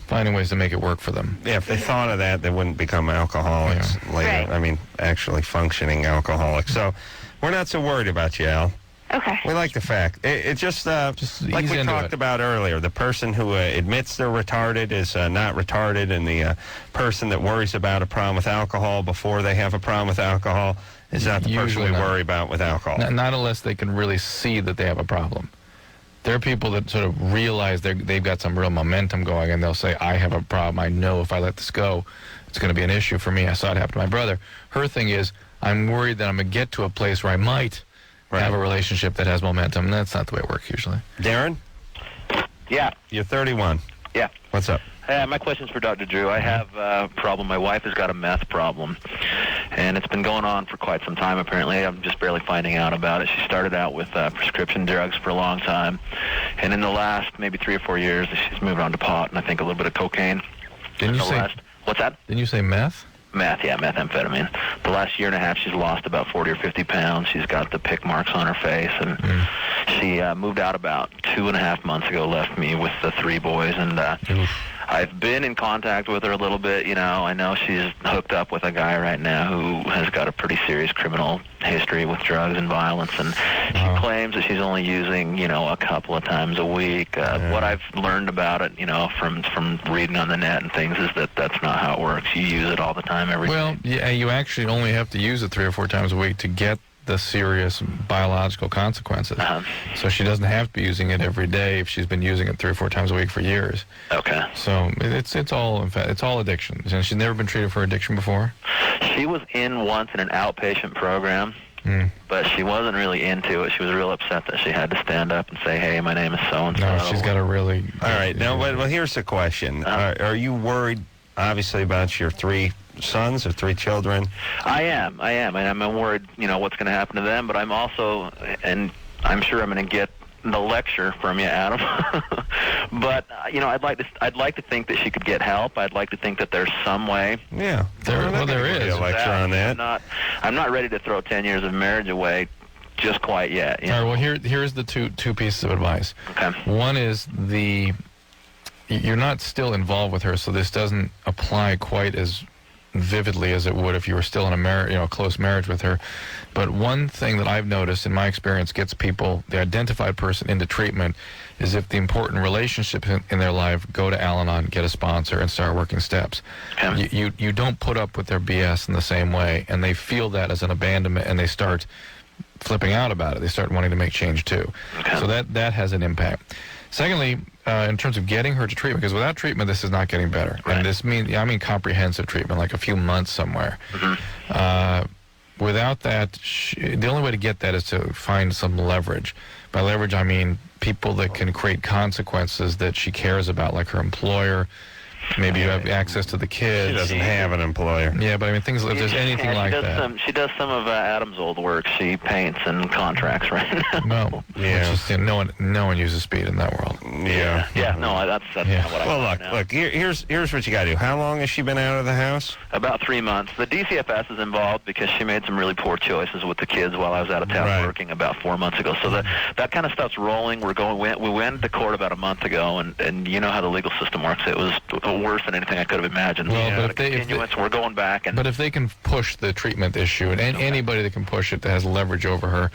Speaker 4: finding ways to make it work for them.
Speaker 2: Yeah, if they thought of that, they wouldn't become alcoholics later.
Speaker 6: Right.
Speaker 2: Actually functioning alcoholics. So we're not so worried about you, Al.
Speaker 6: Okay.
Speaker 2: We like the fact. It's just like
Speaker 4: ease
Speaker 2: we
Speaker 4: into
Speaker 2: talked
Speaker 4: it.
Speaker 2: about earlier, the person who admits they're retarded is not retarded, and the person that worries about a problem with alcohol before they have a problem with alcohol is not the person
Speaker 4: Usually
Speaker 2: we
Speaker 4: not.
Speaker 2: worry about with alcohol.
Speaker 4: Not unless they can really see that they have a problem. There are people that sort of realize they've got some real momentum going, and they'll say, I have a problem. I know if I let this go, it's going to be an issue for me. I saw it happen to my brother. Her thing is, I'm worried that I'm going to get to a place where I might have a relationship that has momentum. And that's not the way it works usually.
Speaker 2: Darren?
Speaker 9: Yeah.
Speaker 2: You're 31.
Speaker 9: Yeah.
Speaker 2: What's up?
Speaker 9: My question's for Dr. Drew. I have a problem. My wife has got a meth problem, and it's been going on for quite some time, apparently. I'm just barely finding out about it. She started out with prescription drugs for a long time, and in the last maybe 3 or 4 years, she's moved on to pot and I think a little bit of cocaine.
Speaker 4: Didn't you say
Speaker 9: What's that?
Speaker 4: Didn't you say meth?
Speaker 9: Meth, yeah, methamphetamine. The last year and a half, she's lost about 40 or 50 pounds. She's got the pick marks on her face, and she moved out about 2.5 months ago, left me with the 3 boys, and I've been in contact with her a little bit. I know she's hooked up with a guy right now who has got a pretty serious criminal history with drugs and violence, and she claims that she's only using, a couple of times a week. What I've learned about it, from reading on the net and things, is that that's not how it works. You use it all the time, every day.
Speaker 4: Well, yeah, you actually only have to use it 3 or 4 times a week to get the serious biological consequences. So she doesn't have to be using it every day if she's been using it 3 or 4 times a week for years.
Speaker 9: Okay.
Speaker 4: So it's all, in fact, it's all addiction. And she's never been treated for addiction before?
Speaker 9: She was in once in an outpatient program, but she wasn't really into it. She was real upset that she had to stand up and say, hey, my name is so-and-so.
Speaker 4: No, she's got a really...
Speaker 2: All right. Now, well, here's the question. Are you worried, obviously, about your 3 sons or 3 children?
Speaker 9: I am, and I'm worried, what's going to happen to them, but I'm also, and I'm sure I'm going to get the lecture from you, Adam. But I'd like to think that she could get help. I'd like to think that there's some way.
Speaker 2: Yeah,
Speaker 4: there is
Speaker 2: a lecture on that.
Speaker 9: I'm not ready to throw 10 years of marriage away just quite yet.
Speaker 4: All right. Well, here's the two pieces of advice.
Speaker 9: Okay.
Speaker 4: One is you're not still involved with her, so this doesn't apply quite as vividly as it would if you were still in a close marriage with her. But one thing that I've noticed in my experience gets people, the identified person, into treatment is if the important relationships in their life go to Al-Anon, get a sponsor, and start working steps. Okay. You don't put up with their BS in the same way, and they feel that as an abandonment, and they start flipping out about it. They start wanting to make change too. Okay. So that has an impact. Secondly, in terms of getting her to treatment, because without treatment, this is not getting better. Right. And this means, I mean comprehensive treatment, like a few months somewhere. Without that, the only way to get that is to find some leverage. By leverage, I mean people that can create consequences that she cares about, like her employer. Maybe you have access to the kids.
Speaker 2: She doesn't have an employer.
Speaker 4: Yeah, but I mean, if there's anything like that.
Speaker 9: She does some of Adam's old work. She paints and contracts right now.
Speaker 4: Well, no one uses speed in that world.
Speaker 2: Yeah.
Speaker 9: Yeah, no, that's not what I
Speaker 2: Well, look, here's what you got to do. How long has she been out of the house?
Speaker 9: About 3 months. The DCFS is involved because she made some really poor choices with the kids while I was out of town working about 4 months ago. So that kind of stuff's rolling. We went to court about a month ago, and you know how the legal system works. It was worse than anything I could have imagined.
Speaker 4: Well, but if
Speaker 9: we're going back.
Speaker 4: But if they can push the treatment issue, and anybody that can push it that has leverage over her,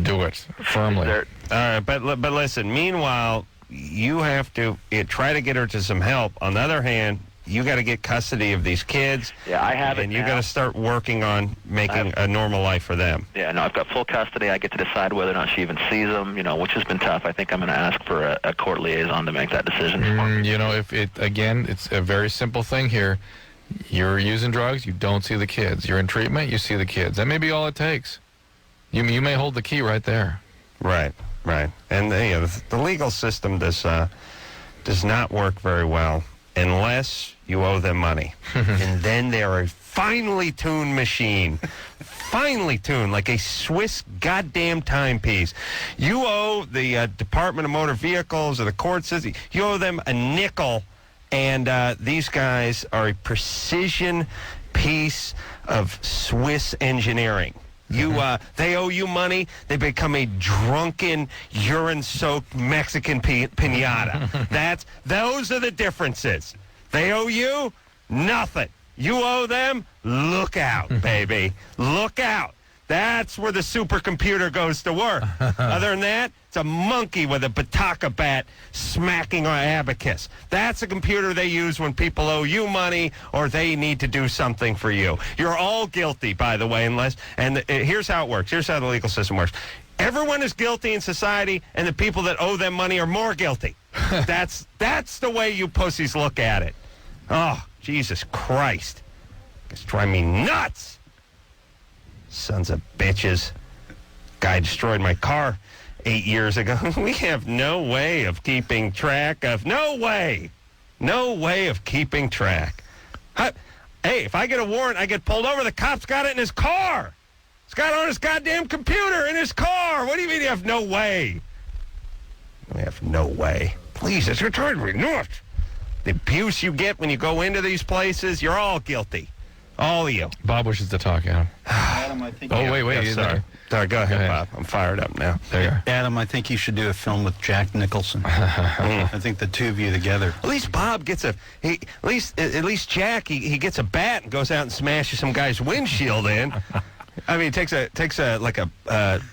Speaker 4: do it firmly.
Speaker 2: All right, but listen. Meanwhile, you have to try to get her to some help. On the other hand, you got to get custody of these kids.
Speaker 9: Yeah, I have it
Speaker 2: and you
Speaker 9: now.
Speaker 2: got to start working on making a normal life for them.
Speaker 9: Yeah, no, I've got full custody. I get to decide whether or not she even sees them, which has been tough. I think I'm going to ask for a court liaison to make that decision.
Speaker 4: It's a very simple thing here. You're using drugs, you don't see the kids. You're in treatment, you see the kids. That may be all it takes. You may hold the key right there.
Speaker 2: Right. And the legal system does not work very well unless you owe them money. And then they're a finely tuned machine. Finely tuned, like a Swiss goddamn timepiece. You owe the Department of Motor Vehicles or the court system, you owe them a nickel, and these guys are a precision piece of Swiss engineering. They owe you money. They become a drunken, urine-soaked Mexican piñata. Those are the differences. They owe you nothing. You owe them. Look out, baby. Look out. That's where the supercomputer goes to work. Other than that, it's a monkey with a bataka bat smacking an abacus. That's a computer they use when people owe you money or they need to do something for you. You're all guilty, by the way, here's how it works. Here's how the legal system works. Everyone is guilty in society, and the people that owe them money are more guilty. That's the way you pussies look at it. Oh, Jesus Christ. It's driving me nuts. Sons of bitches. Guy destroyed my car 8 years ago. We have no way of keeping track of... No way of keeping track. Hey, if I get a warrant, I get pulled over. The cop's got it in his car. It's got it on his goddamn computer in his car. What do you mean you have no way? We have no way. Please, it's retarded me nuts. The abuse you get when you go into these places, you're all guilty. All of you.
Speaker 4: Bob wishes to talk, Adam.
Speaker 3: Adam, I think...
Speaker 4: Oh, wait.
Speaker 2: Yeah, sorry. Sorry, go ahead, Bob. I'm fired up now.
Speaker 4: There you are.
Speaker 3: Adam, I think you should do a film with Jack Nicholson. I think the two of you together.
Speaker 2: At least Bob gets at least Jack, he gets a bat and goes out and smashes some guy's windshield in. I mean, takes a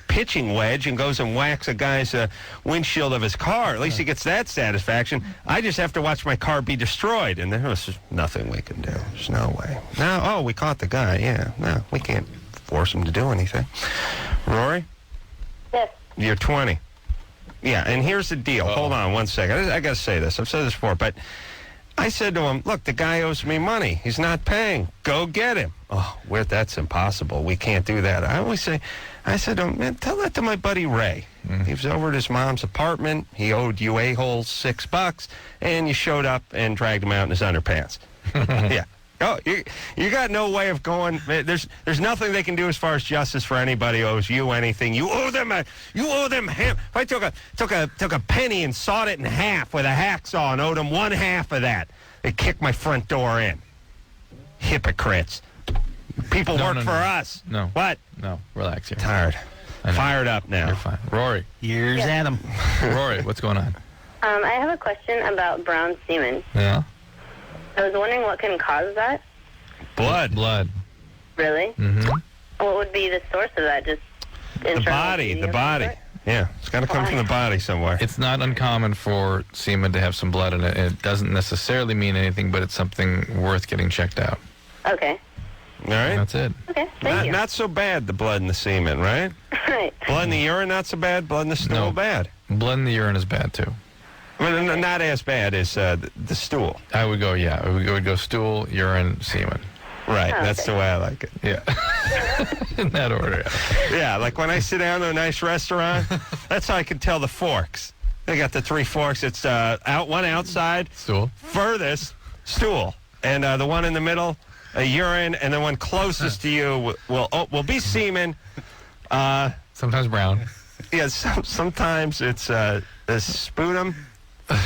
Speaker 2: pitching wedge and goes and whacks a guy's windshield of his car. At least he gets that satisfaction. I just have to watch my car be destroyed, and there's nothing we can do. There's no way. No, we caught the guy. Yeah, no, we can't force him to do anything. Rory?
Speaker 6: Yes.
Speaker 2: You're 20. Yeah, and here's the deal. Hold on one second. I got to say this. I've said this before, but I said to him, look, the guy owes me money. He's not paying. Go get him. Oh, that's impossible. We can't do that. I said to him, man, tell that to my buddy Ray. He was over at his mom's apartment. He owed you a-holes $6, and you showed up and dragged him out in his underpants. Yeah. Oh, you got no way of going. There's nothing they can do as far as justice for anybody who owes you anything. You owe them half. If I took a penny and sawed it in half with a hacksaw and owed them one half of that, they'd kick my front door in. Hypocrites. People work for us.
Speaker 4: No.
Speaker 2: What?
Speaker 4: No. Relax here.
Speaker 2: Tired. Fired up now.
Speaker 4: You're fine. Rory.
Speaker 3: Here's Adam.
Speaker 4: Rory, what's going on?
Speaker 10: I have a question about brown semen.
Speaker 4: Yeah.
Speaker 10: I was wondering what can cause that.
Speaker 2: Blood.
Speaker 10: Really?
Speaker 4: Mm-hmm.
Speaker 10: What would be the source of that? Just
Speaker 2: the body. Yeah, it's got to come from the body somewhere.
Speaker 4: It's not uncommon for semen to have some blood in it. It doesn't necessarily mean anything, but it's something worth getting checked out.
Speaker 10: Okay.
Speaker 2: All right?
Speaker 4: That's it.
Speaker 10: Okay, thank you.
Speaker 2: Not so bad, the blood in the semen, right?
Speaker 10: Right.
Speaker 2: Blood in the urine, not so bad. Blood in the stool, bad.
Speaker 4: Blood in the urine is bad, too.
Speaker 2: I mean, not as bad as the stool.
Speaker 4: I would go, We would go stool, urine, semen.
Speaker 2: Right,
Speaker 10: Oh,
Speaker 2: that's
Speaker 10: okay.
Speaker 2: the way I like it.
Speaker 4: Yeah. In that order.
Speaker 2: Yeah, like when I sit down at a nice restaurant, that's how I can tell the forks. They got the 3 forks. It's one outside,
Speaker 4: Stool.
Speaker 2: furthest, stool. And the one in the middle, a urine, and the one closest to you will be semen.
Speaker 4: Sometimes brown.
Speaker 2: Yeah, sometimes it's a sputum.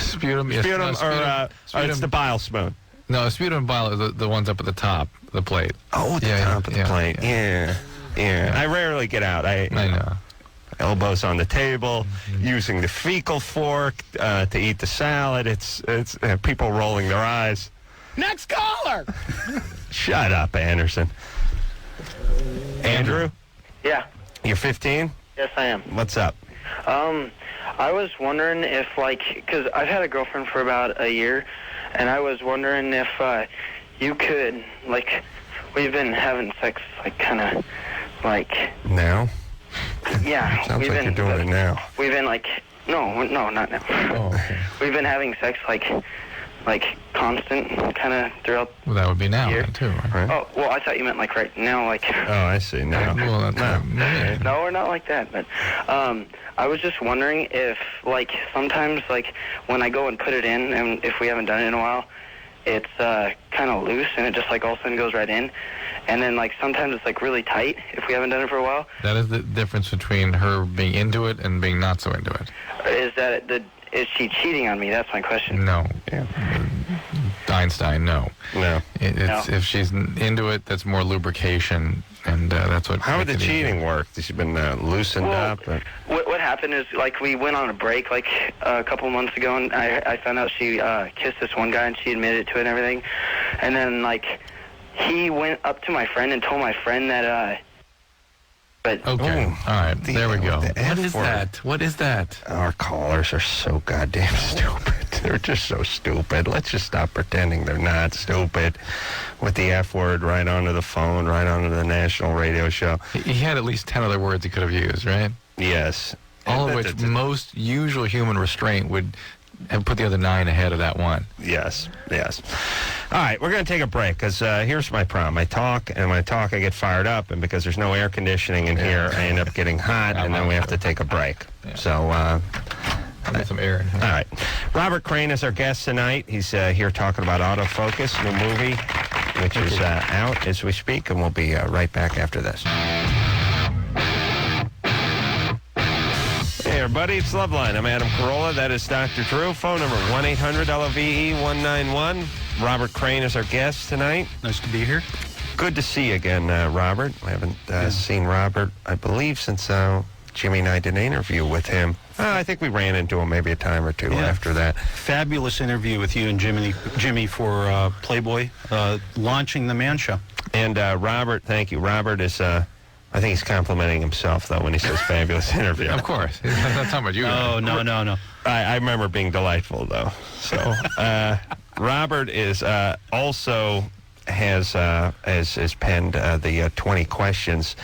Speaker 4: Sputum, yes.
Speaker 2: Sputum,
Speaker 4: No,
Speaker 2: or it's the bile spoon.
Speaker 4: No, sputum and bile are the ones up at the top, the plate.
Speaker 2: Oh, the top of the plate. Yeah. I rarely get out.
Speaker 4: I know.
Speaker 2: Elbows on the table, using the fecal fork to eat the salad. It's people rolling their eyes.
Speaker 3: Next caller!
Speaker 2: Shut up, Anderson. Andrew,
Speaker 8: Yeah.
Speaker 2: you're 15?
Speaker 8: Yes, I am.
Speaker 2: What's up?
Speaker 8: I was wondering if, like, because I've had a girlfriend for about a year, and I was wondering if you could, like, we've been having sex, like, kind of, like...
Speaker 2: Now?
Speaker 8: Yeah.
Speaker 2: Sounds like you're doing it now.
Speaker 8: We've been, like... No, not now.
Speaker 4: Oh, okay.
Speaker 8: We've been having sex, like constant, kind of throughout
Speaker 4: Well, that would be now,
Speaker 8: year.
Speaker 4: then, too, right?
Speaker 8: Oh, well, I thought you meant, like, right now, like...
Speaker 2: Oh, I see. Now.
Speaker 4: Well, that's
Speaker 8: No, we're not like that, but I was just wondering if, like, sometimes, like, when I go and put it in, and if we haven't done it in a while, it's kind of loose, and it just, like, all of a sudden goes right in. And then, like, sometimes it's, like, really tight if we haven't done it for a while.
Speaker 4: That is the difference between her being into it and being not so into it.
Speaker 8: Is she cheating on me? That's my question.
Speaker 4: No.
Speaker 2: Yeah.
Speaker 4: Einstein, no.
Speaker 2: No.
Speaker 8: No.
Speaker 4: If she's into it, that's more lubrication, and that's what...
Speaker 2: How would the
Speaker 4: makes it
Speaker 2: cheating
Speaker 4: easier.
Speaker 2: work? Has she been loosened
Speaker 8: Well,
Speaker 2: up? Or?
Speaker 8: What happened is, like, we went on a break, like, a couple months ago, and I found out she kissed this one guy, and she admitted to it and everything. And then, like, he went up to my friend and told my friend that, but...
Speaker 4: Okay,
Speaker 2: Oh,
Speaker 4: all right,
Speaker 2: the-
Speaker 4: there we go.
Speaker 2: the
Speaker 4: What
Speaker 2: F
Speaker 4: is
Speaker 2: word.
Speaker 4: that? What is that?
Speaker 2: Our callers are so goddamn stupid. They're just so stupid. Let's just stop pretending they're not stupid with the F word right onto the phone, right onto the national radio show.
Speaker 4: He had at least 10 other words he could have used, right?
Speaker 2: Yes.
Speaker 4: All of which most usual human restraint would have put the other 9 ahead of that one.
Speaker 2: Yes. All right, we're going to take a break because here's my problem. I talk, and when I talk, I get fired up, and because there's no air conditioning in here, I end up getting hot, and then we have to take a break.
Speaker 4: Yeah.
Speaker 2: So,
Speaker 4: I'll get some air in here.
Speaker 2: all right. Robert Crane is our guest tonight. He's here talking about Autofocus, new movie, which is out as we speak, and we'll be right back after this. Hey, everybody, it's Loveline. I'm Adam Carolla. That is Dr. Drew. Phone number 1-800-LOVE-191. Robert Crane is our guest tonight.
Speaker 3: Nice to be here.
Speaker 2: Good to see you again, Robert. I haven't seen Robert, I believe, since Jimmy and I did an interview with him. I think we ran into him maybe a time or two after that.
Speaker 3: Fabulous interview with you and Jimmy for Playboy, launching the Man Show.
Speaker 2: And Robert, thank you. Robert is, I think he's complimenting himself, though, when he says fabulous interview.
Speaker 4: Of course. That's how much you
Speaker 3: Oh, no.
Speaker 2: I remember being delightful, though. So, Robert is also has penned the 20 questions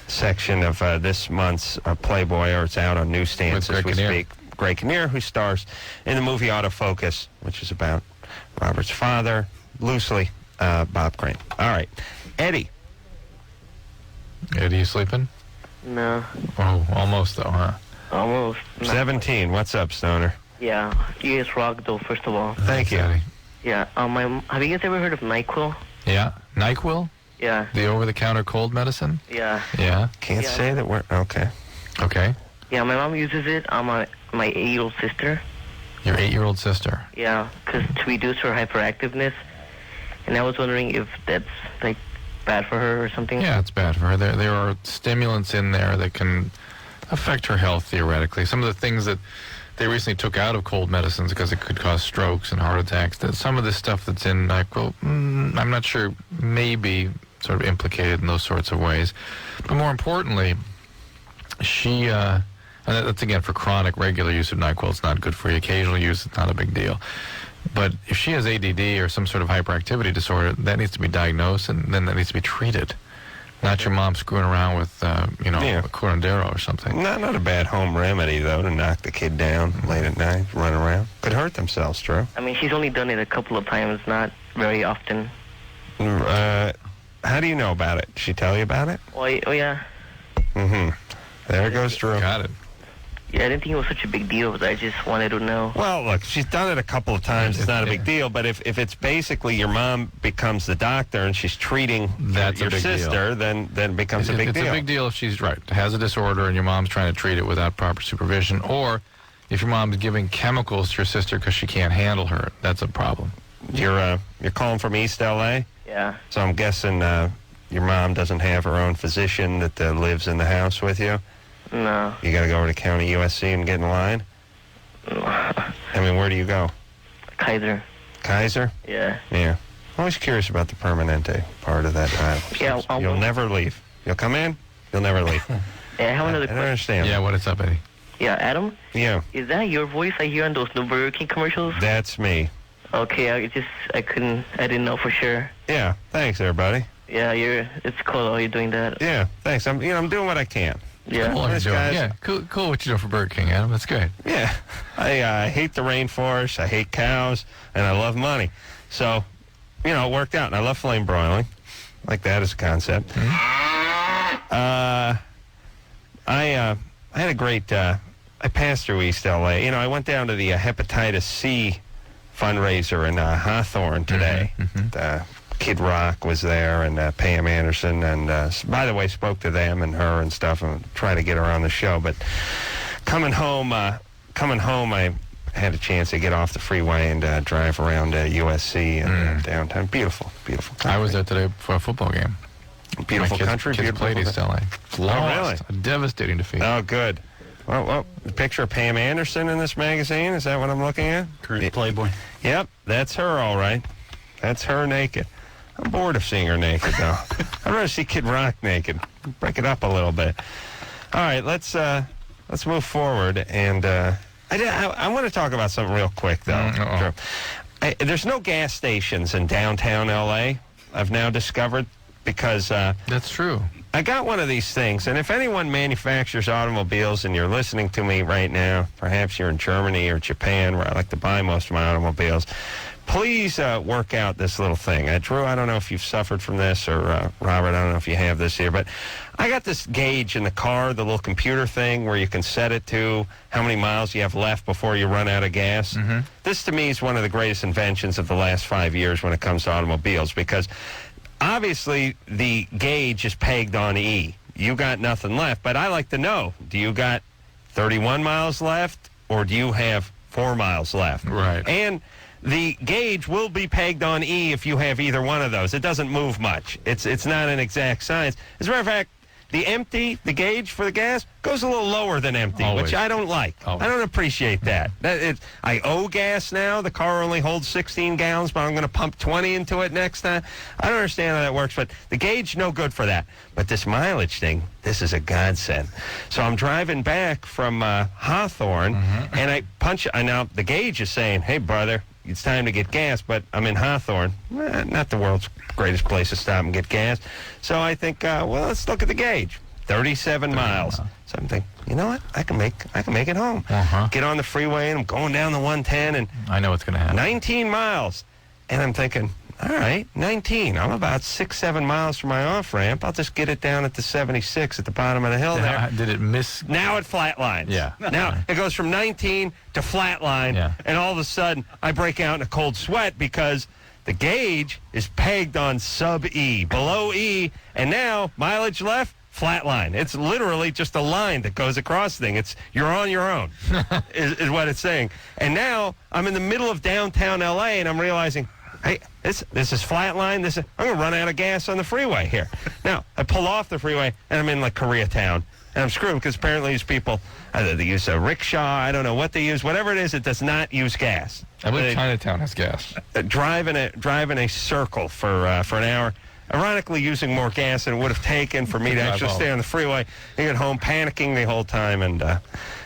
Speaker 2: section of this month's Playboy, or it's out on newsstands as we speak. Greg Kinnear, who stars in the movie Autofocus, which is about Robert's father, loosely Bob Crane. All right, Eddie.
Speaker 4: Eddie, you sleeping?
Speaker 5: No,
Speaker 4: Oh, almost though, huh?
Speaker 5: almost.
Speaker 2: 17. What's up, Stoner?
Speaker 5: Yeah, you guys rock though. First of all.
Speaker 2: Thank you.
Speaker 4: Eddie.
Speaker 5: Yeah. Have you guys ever heard of NyQuil?
Speaker 4: Yeah. NyQuil?
Speaker 5: Yeah.
Speaker 4: The over-the-counter cold medicine?
Speaker 5: Yeah.
Speaker 4: Yeah.
Speaker 2: Can't
Speaker 5: Yeah.
Speaker 2: say that we're okay.
Speaker 4: Okay.
Speaker 5: Yeah. My mom uses it on my 8-year-old sister.
Speaker 4: Your 8-year-old sister.
Speaker 5: Yeah, because to reduce her hyperactiveness. And I was wondering if that's like bad for her or something.
Speaker 4: Yeah, it's bad for her. There are stimulants in there that can affect her health, theoretically. Some of the things that they recently took out of cold medicines because it could cause strokes and heart attacks. Some of the stuff that's in NyQuil, I'm not sure, may be sort of implicated in those sorts of ways. But more importantly, she, and that's again for chronic, regular use of NyQuil, it's not good for you. Occasional use, it's not a big deal. But if she has ADD or some sort of hyperactivity disorder, that needs to be diagnosed, and then that needs to be treated. Not your mom screwing around with, a curandero or something.
Speaker 2: Not a bad home remedy, though, to knock the kid down late at night, run around. Could hurt themselves, Drew.
Speaker 5: I mean, she's only done it a couple of times, not very often.
Speaker 2: How do you know about it? Did she tell you about it?
Speaker 5: Oh yeah.
Speaker 2: Mm-hmm. There goes Drew.
Speaker 4: Got it.
Speaker 5: Yeah, I didn't think it was such a big deal, but I just wanted to know.
Speaker 2: Well, look, she's done it a couple of times. It's not a big deal. But if it's basically your mom becomes the doctor and she's treating
Speaker 4: That's
Speaker 2: your
Speaker 4: a big
Speaker 2: sister,
Speaker 4: deal.
Speaker 2: then it becomes a big
Speaker 4: It's
Speaker 2: deal.
Speaker 4: a big deal if she's has a disorder and your mom's trying to treat it without proper supervision, or if your mom's giving chemicals to your sister because she can't handle her. That's a problem.
Speaker 2: You're calling from East L.A.?
Speaker 5: Yeah.
Speaker 2: So I'm guessing your mom doesn't have her own physician that lives in the house with you?
Speaker 5: No.
Speaker 2: You got to go over to County USC and get in line? I mean, where do you go?
Speaker 5: Kaiser.
Speaker 2: Kaiser?
Speaker 5: Yeah.
Speaker 2: Yeah. I'm always curious about the Permanente part of that title.
Speaker 5: Yeah,
Speaker 2: You'll never leave. You'll come in, you'll never leave.
Speaker 5: Yeah, I have another
Speaker 2: I don't
Speaker 5: question.
Speaker 2: understand.
Speaker 4: Yeah, what is up, Eddie?
Speaker 5: Yeah, Adam?
Speaker 2: Yeah,
Speaker 5: Is that your voice I hear on those new Burger King commercials?
Speaker 2: that's me.
Speaker 5: Okay, I didn't know for sure.
Speaker 2: Yeah, thanks, everybody.
Speaker 5: Yeah, it's cool how you're doing that.
Speaker 2: Yeah, thanks. I'm doing what I can.
Speaker 5: Yeah.
Speaker 4: Cool,
Speaker 2: Nice
Speaker 4: you're doing.
Speaker 2: guys.
Speaker 4: Yeah, cool what you're doing for Burger King, Adam. That's great.
Speaker 2: Yeah, I hate the rainforest, I hate cows, and I love money. So, it worked out, and I love flame broiling. Like that as a concept. I had a great, I passed through East L.A. I went down to the hepatitis C fundraiser in Hawthorne today. Kid Rock was there, and Pam Anderson, and by the way, spoke to them and her and stuff, and tried to get her on the show. But coming home, I had a chance to get off the freeway and drive around USC and downtown. Beautiful, beautiful country.
Speaker 4: I was there today for a football game.
Speaker 2: Beautiful
Speaker 4: My
Speaker 2: country,
Speaker 4: kids
Speaker 2: beautiful.
Speaker 4: played East LA.
Speaker 2: Oh, really?
Speaker 4: A devastating defeat.
Speaker 2: Oh, good. Well, the picture of Pam Anderson in this magazine, is that what I'm looking at?
Speaker 3: Current Playboy.
Speaker 2: Yep, that's her, all right. That's her naked. I'm bored of seeing her naked, though. I'd rather see Kid Rock naked. Break it up a little bit. All right, let's move forward, and I want to talk about something real quick, though. There's no gas stations in downtown L.A., I've now discovered, because
Speaker 4: That's true.
Speaker 2: I got one of these things, and if anyone manufactures automobiles and you're listening to me right now, perhaps you're in Germany or Japan, where I like to buy most of my automobiles, please work out this little thing. Drew, I don't know if you've suffered from this, or Robert, I don't know if you have this here, but I got this gauge in the car, the little computer thing where you can set it to how many miles you have left before you run out of gas. This, to me, is one of the greatest inventions of the last 5 years when it comes to automobiles, because obviously the gauge is pegged on E. You got nothing left, but I like to know, do you got 31 miles left, or do you have 4 miles left?
Speaker 4: Right.
Speaker 2: And the gauge will be pegged on E if you have either one of those. It doesn't move much. It's not an exact science. As a matter of fact, the gauge for the gas goes a little lower than empty,
Speaker 4: Always.
Speaker 2: which I don't like.
Speaker 4: Always.
Speaker 2: I don't appreciate that. I owe gas now. The car only holds 16 gallons, but I'm going to pump 20 into it next time. I don't understand how that works, but the gauge, no good for that. But this mileage thing, this is a godsend. So I'm driving back from Hawthorne, and I punch, and now the gauge is saying, hey, brother, it's time to get gas, but I'm in Hawthorne. Not the world's greatest place to stop and get gas. So I think, let's look at the gauge. 37 miles. So I'm thinking, you know what? I can make it home. Get on the freeway, and I'm going down the 110, and
Speaker 4: I know what's going to happen.
Speaker 2: 19 miles. And I'm thinking, all right, 19. I'm about 6-7 miles from my off-ramp. I'll just get it down at the 76 at the bottom of the hill there.
Speaker 4: Did it miss?
Speaker 2: Now it flatlines.
Speaker 4: Yeah.
Speaker 2: Now it goes from 19 to flatline, and all of a sudden I break out in a cold sweat because the gauge is pegged on sub-E, below E, and now mileage left, flatline. It's literally just a line that goes across the thing. It's you're on your own, is what it's saying. And now I'm in the middle of downtown L.A., and I'm realizing, hey, this is flatline. I'm going to run out of gas on the freeway here. Now, I pull off the freeway, and I'm in, like, Koreatown. And I'm screwed because apparently these people, either they use a rickshaw, I don't know what they use. Whatever it is, it does not use gas.
Speaker 4: I believe Chinatown has gas.
Speaker 2: Driving a circle for an hour, ironically using more gas than it would have taken for me to actually stay on the freeway. I get home panicking the whole time, and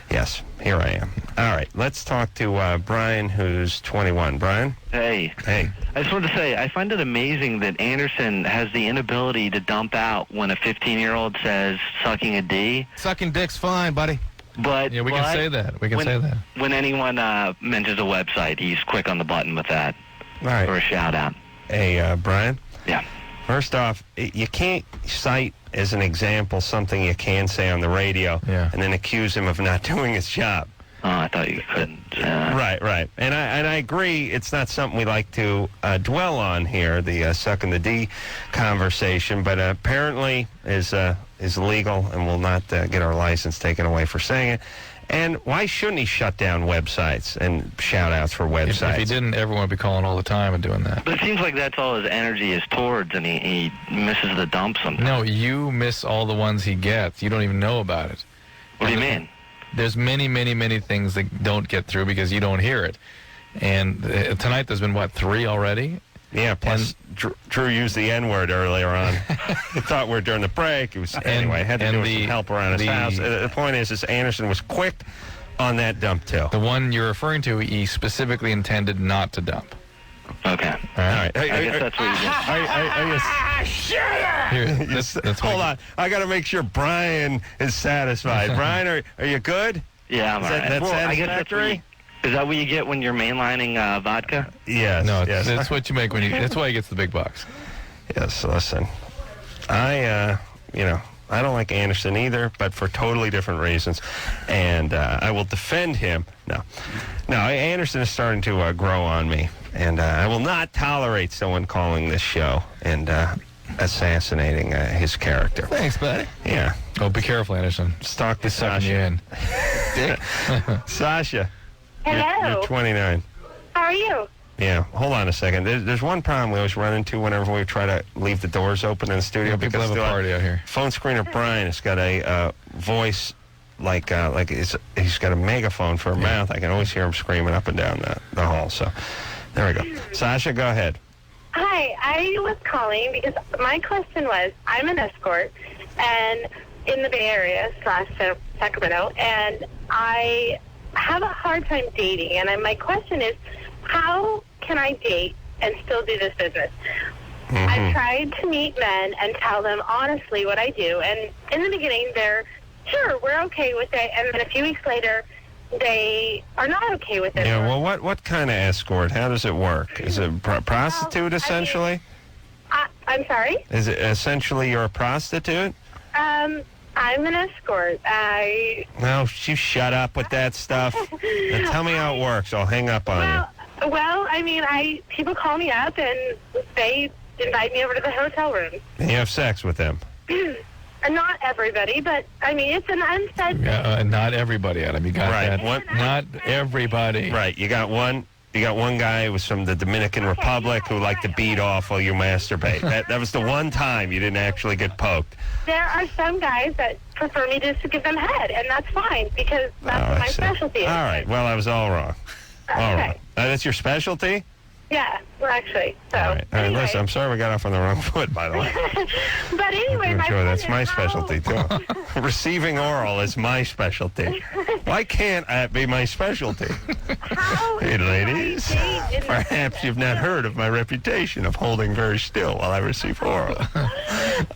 Speaker 2: yes, here I am. All right, let's talk to Brian, who's 21. Brian?
Speaker 9: Hey.
Speaker 2: Hey.
Speaker 9: I just wanted to say, I find it amazing that Anderson has the inability to dump out when a 15-year-old says sucking a D.
Speaker 7: Sucking dick's fine, buddy.
Speaker 9: But
Speaker 4: Yeah, we can say that. We can say that.
Speaker 9: When anyone mentions a website, he's quick on the button with that.
Speaker 2: All right.
Speaker 9: Or a shout-out.
Speaker 2: Hey, Brian?
Speaker 9: Yeah.
Speaker 2: First off, you can't cite as an example something you can say on the radio and then accuse him of not doing his job.
Speaker 9: Oh, I thought you couldn't.
Speaker 2: Right. And I agree it's not something we like to dwell on here, the sucking the D conversation, but apparently is legal and will not get our license taken away for saying it. And why shouldn't he shut down websites and shout-outs for websites?
Speaker 4: If he didn't, everyone would be calling all the time and doing that.
Speaker 9: But it seems like that's all his energy is towards, and he misses the dump sometimes.
Speaker 4: No, you miss all the ones he gets. You don't even know about it.
Speaker 9: What do you mean?
Speaker 4: There's many, many, many things that don't get through because you don't hear it. And tonight there's been, 3 already?
Speaker 2: Yeah, plus Drew used the N-word earlier on. He thought we were during the break. It was anyway. Had to do with some help around his house. The point is Anderson was quick on that dump too.
Speaker 4: The one you're referring to, he specifically intended not to dump.
Speaker 9: Okay.
Speaker 2: All right.
Speaker 9: I guess that's what you did.
Speaker 2: Hold on. I got to make sure Brian is satisfied. Brian, are you good?
Speaker 9: Yeah, I'm all right.
Speaker 2: That's
Speaker 9: I guess
Speaker 2: satisfactory?
Speaker 9: is that what you get when you're mainlining vodka?
Speaker 2: Yes.
Speaker 4: No,
Speaker 2: yes.
Speaker 4: that's what you make when you. That's why he gets the big box.
Speaker 2: Yes, listen. I don't like Anderson either, but for totally different reasons. And I will defend him. No, Anderson is starting to grow on me. And I will not tolerate someone calling this show and assassinating his character.
Speaker 7: Thanks, buddy.
Speaker 2: Yeah.
Speaker 4: Oh, be careful, Anderson.
Speaker 2: Talk to
Speaker 4: Sucking you
Speaker 2: Sasha.
Speaker 4: in.
Speaker 2: Sasha.
Speaker 6: Hello.
Speaker 2: You're 29.
Speaker 6: How are you?
Speaker 2: Yeah, hold on a second. There's one problem we always run into whenever we try to leave the doors open in the studio.
Speaker 4: Yeah, people
Speaker 2: because
Speaker 4: have a party out here.
Speaker 2: Phone screener Brian has got a voice like he's got a megaphone for a mouth. I can always hear him screaming up and down the hall. So there we go. Sasha, go ahead.
Speaker 10: Hi, I was calling because my question was, I'm an escort and in the Bay Area / Sacramento, and I have a hard time dating. And my question is, how can I date and still do this business?
Speaker 2: Mm-hmm.
Speaker 10: I've tried to meet men and tell them honestly what I do. And in the beginning, they're, sure, we're okay with it. And then a few weeks later, they are not okay with it.
Speaker 2: Yeah, well, what kind of escort? How does it work? Is it prostitute, essentially?
Speaker 10: I'm sorry?
Speaker 2: Is it essentially you're a prostitute?
Speaker 10: I'm an escort.
Speaker 2: No, you shut up with that stuff. Now tell me how it works. I'll hang up on you.
Speaker 10: Well, I mean, people call me up and they invite me over to the hotel room.
Speaker 2: And you have sex with them.
Speaker 10: And not everybody, but I mean, it's an unsaid thing.
Speaker 4: Not everybody, Adam. You got
Speaker 2: Right.
Speaker 4: that? Not everybody.
Speaker 2: Right. You got one guy who was from the Dominican Republic who liked to beat off while you masturbate. That was the one time you didn't actually get poked.
Speaker 10: There are some guys that prefer me just to give them head, and that's fine because that's what my specialty is.
Speaker 2: All right. Well, I was all wrong. All right. That's your specialty?
Speaker 10: Yeah, well, actually. So,
Speaker 2: All right.
Speaker 10: anyway.
Speaker 2: Listen, I'm sorry we got off on the wrong foot, by the way.
Speaker 10: But anyway, my
Speaker 2: Sure, that's
Speaker 10: point
Speaker 2: my
Speaker 10: is
Speaker 2: specialty, too. Receiving oral is my specialty. Why can't that be my specialty? Hey, ladies, perhaps you've not heard of my reputation of holding very still while I receive oral.
Speaker 10: No,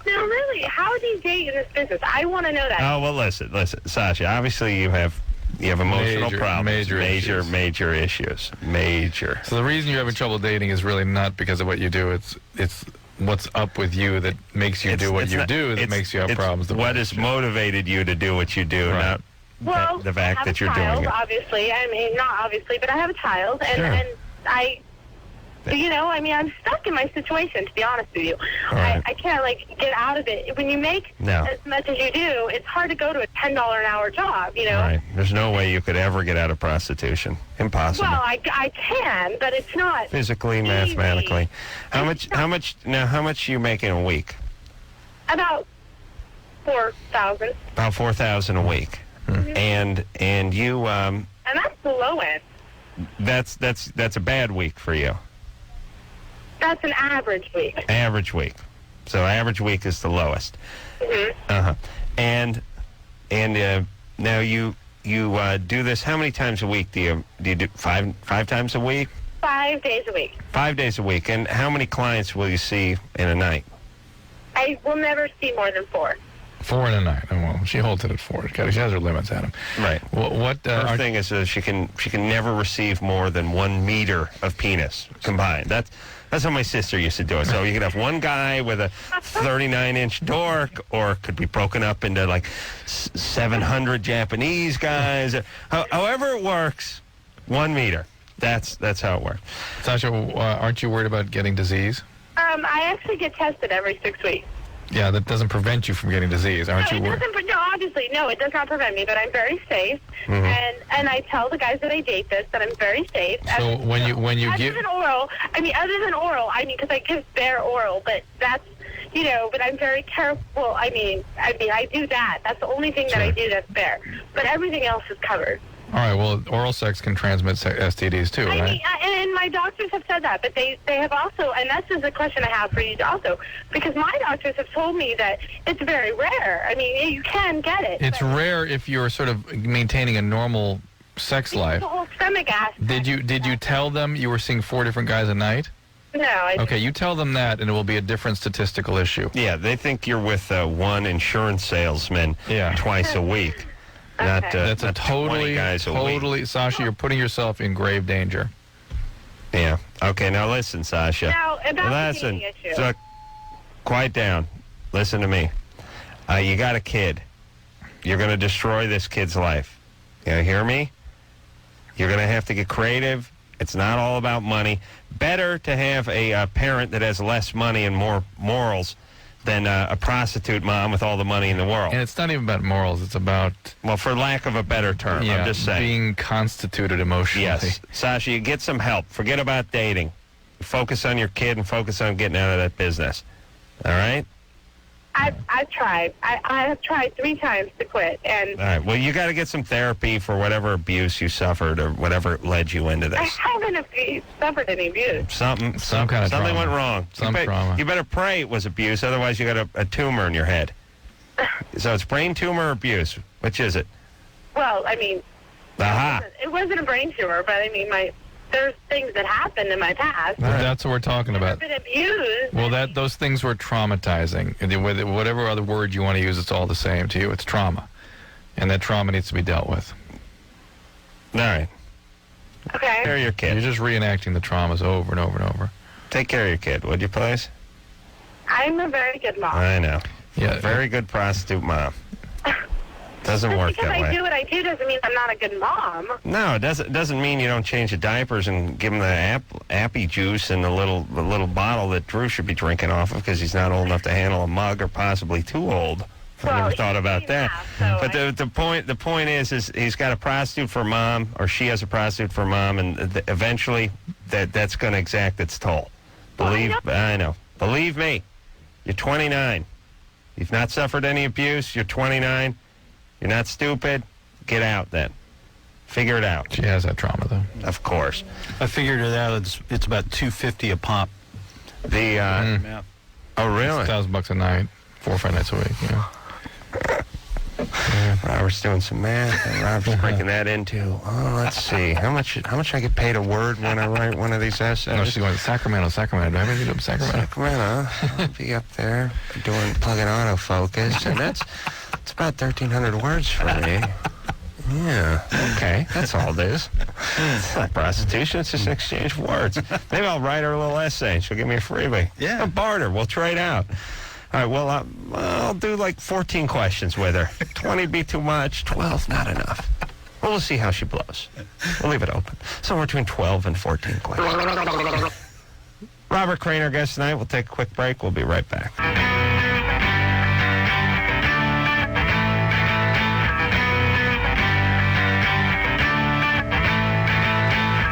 Speaker 10: really, how do you date in this business? I want to know that.
Speaker 2: Oh, well, listen, Sasha, obviously you have emotional problems.
Speaker 4: Major issues.
Speaker 2: Major issues. Major.
Speaker 4: So the reason you're having trouble dating is really not because of what you do. It's what's up with you that makes you do what you do that makes you have problems.
Speaker 2: What has motivated you to do what you do,
Speaker 4: Right.
Speaker 2: not the fact that you're doing it.
Speaker 10: Obviously, I mean, not obviously, but I have a child, and,
Speaker 2: Sure.
Speaker 10: and I mean, I'm stuck in my situation, to be honest with you.
Speaker 2: Right.
Speaker 10: I can't, get out of it. When you make as much as you do, it's hard to go to a $10 an hour job,
Speaker 2: Right. There's no way you could ever get out of prostitution. Impossible.
Speaker 10: Well, I can, but it's not
Speaker 2: physically,
Speaker 10: easy.
Speaker 2: mathematically. How much are you making a week?
Speaker 10: About 4,000.
Speaker 2: About 4,000 a week.
Speaker 10: Mm-hmm.
Speaker 2: And you
Speaker 10: And that's the low end.
Speaker 2: that's a bad week for you.
Speaker 10: That's an average week.
Speaker 2: Average week. So average week is the lowest.
Speaker 10: Mm-hmm.
Speaker 2: And now you do this. How many times a week do you do? Five times a week?
Speaker 10: 5 days a week.
Speaker 2: 5 days a week. And how many clients will you see in a night?
Speaker 10: I will never see more than 4.
Speaker 4: 4 in a night. Oh, well, she holds it at 4. She has her limits, Adam.
Speaker 2: Right.
Speaker 4: What
Speaker 2: her thing is she can never receive more than 1 meter of penis combined. That's how my sister used to do it. So you could have one guy with a 39-inch dork, or it could be broken up into 700 Japanese guys. However it works, 1 meter. That's how it works.
Speaker 4: Sasha, aren't you worried about getting disease?
Speaker 10: I actually get tested every 6 weeks.
Speaker 4: Yeah, that doesn't prevent you from getting disease, aren't you worried?
Speaker 10: No, obviously, no, it does not prevent me, but I'm very safe.
Speaker 2: Mm-hmm.
Speaker 10: And I tell the guys that I date this that I'm very safe.
Speaker 4: So when you give...
Speaker 10: Other than oral, because I give bare oral, but that's, but I'm very careful. I mean, I do that. That's the only thing that I do that's bare. But everything else is covered.
Speaker 4: All right, well, oral sex can transmit STDs too, right?
Speaker 10: I mean, and my doctors have said that, but they have also, and this is a question I have for you also, because my doctors have told me that it's very rare. I mean, you can get it.
Speaker 4: It's rare if you're sort of maintaining a normal sex life.
Speaker 10: The whole stomach aspect.
Speaker 4: Did you tell them you were seeing 4 different guys a night?
Speaker 10: No.
Speaker 4: Okay, you tell them that, and it will be a different statistical issue.
Speaker 2: Yeah, they think you're with one insurance salesman twice a week. Not,
Speaker 4: that's
Speaker 2: not
Speaker 4: a totally, Sasha, you're putting yourself in grave danger.
Speaker 2: Yeah. Okay, now listen, Sasha.
Speaker 10: Now, about
Speaker 2: listen.
Speaker 10: the issue.
Speaker 2: So, quiet down. Listen to me. You got a kid. You're going to destroy this kid's life. You hear me? You're going to have to get creative. It's not all about money. Better to have a parent that has less money and more morals than a prostitute mom with all the money in the world.
Speaker 4: And it's not even about morals. It's about...
Speaker 2: Well, for lack of a better term, I'm just saying.
Speaker 4: Being constituted emotionally.
Speaker 2: Yes. Sasha, you get some help. Forget about dating. Focus on your kid and focus on getting out of that business. All right?
Speaker 10: I've tried. I have tried 3 times to quit. And
Speaker 2: all right. Well, you got to get some therapy for whatever abuse you suffered or whatever led you into this.
Speaker 10: I haven't suffered any abuse.
Speaker 4: Some kind of
Speaker 2: something
Speaker 4: trauma.
Speaker 2: went wrong.
Speaker 4: Trauma.
Speaker 2: You better pray it was abuse. Otherwise, you got a tumor in your head. So it's brain tumor or abuse. Which is it?
Speaker 10: Well, I mean,
Speaker 2: Aha.
Speaker 10: It wasn't a brain tumor, but I mean, there's things that happened in my past.
Speaker 4: Well, that's what we're talking about.
Speaker 10: I've been abused.
Speaker 4: Well, those things were traumatizing. And whatever other word you want to use, it's all the same to you. It's trauma. And that trauma needs to be dealt with.
Speaker 2: All right.
Speaker 10: Okay.
Speaker 2: Take care of your kid.
Speaker 4: You're just reenacting the traumas over and over and over.
Speaker 2: Take care of your kid, would you, please?
Speaker 10: I'm a very good mom.
Speaker 2: I know.
Speaker 4: Yeah.
Speaker 2: Very good prostitute mom. Doesn't work
Speaker 10: because
Speaker 2: that way.
Speaker 10: I do what I do doesn't mean I'm not a good mom.
Speaker 2: No, it doesn't mean you don't change the diapers and give him the appy juice and the little bottle that Drew should be drinking off of because he's not old enough to handle a mug or possibly too old.
Speaker 10: Well,
Speaker 2: I never thought about that.
Speaker 10: But
Speaker 2: the point is he's got a prostitute for mom or she has a prostitute for mom, and eventually that's going to exact its toll. I know. Believe me, you're 29. You've not suffered any abuse. You're 29. You're not stupid. Get out then. Figure it out.
Speaker 4: She has that trauma, though.
Speaker 2: Of course.
Speaker 3: I figured it out. It's about $250 a pop.
Speaker 2: Oh, really?
Speaker 4: $1,000 a night, 4 or 5 nights a week. Yeah.
Speaker 2: Robert's doing some math, and Robert's breaking that into. Let's see. How much I get paid a word when I write one of these essays?
Speaker 4: No, she's going Sacramento. Do I have anything to do with Sacramento?
Speaker 2: Sacramento. I'll be up there plugging autofocus, and that's about 1,300 words for me. Yeah. Okay. That's all it is. It's not prostitution. It's just an exchange of words. Maybe I'll write her a little essay, and she'll give me a freebie.
Speaker 3: Yeah.
Speaker 2: A barter. We'll trade out. All right, well, I'll do like 14 questions with her. 20 be too much, 12 not enough. Well, we'll see how she blows. We'll leave it open. Somewhere between 12 and 14 questions. Robert Crane, our guest tonight. We'll take a quick break. We'll be right back.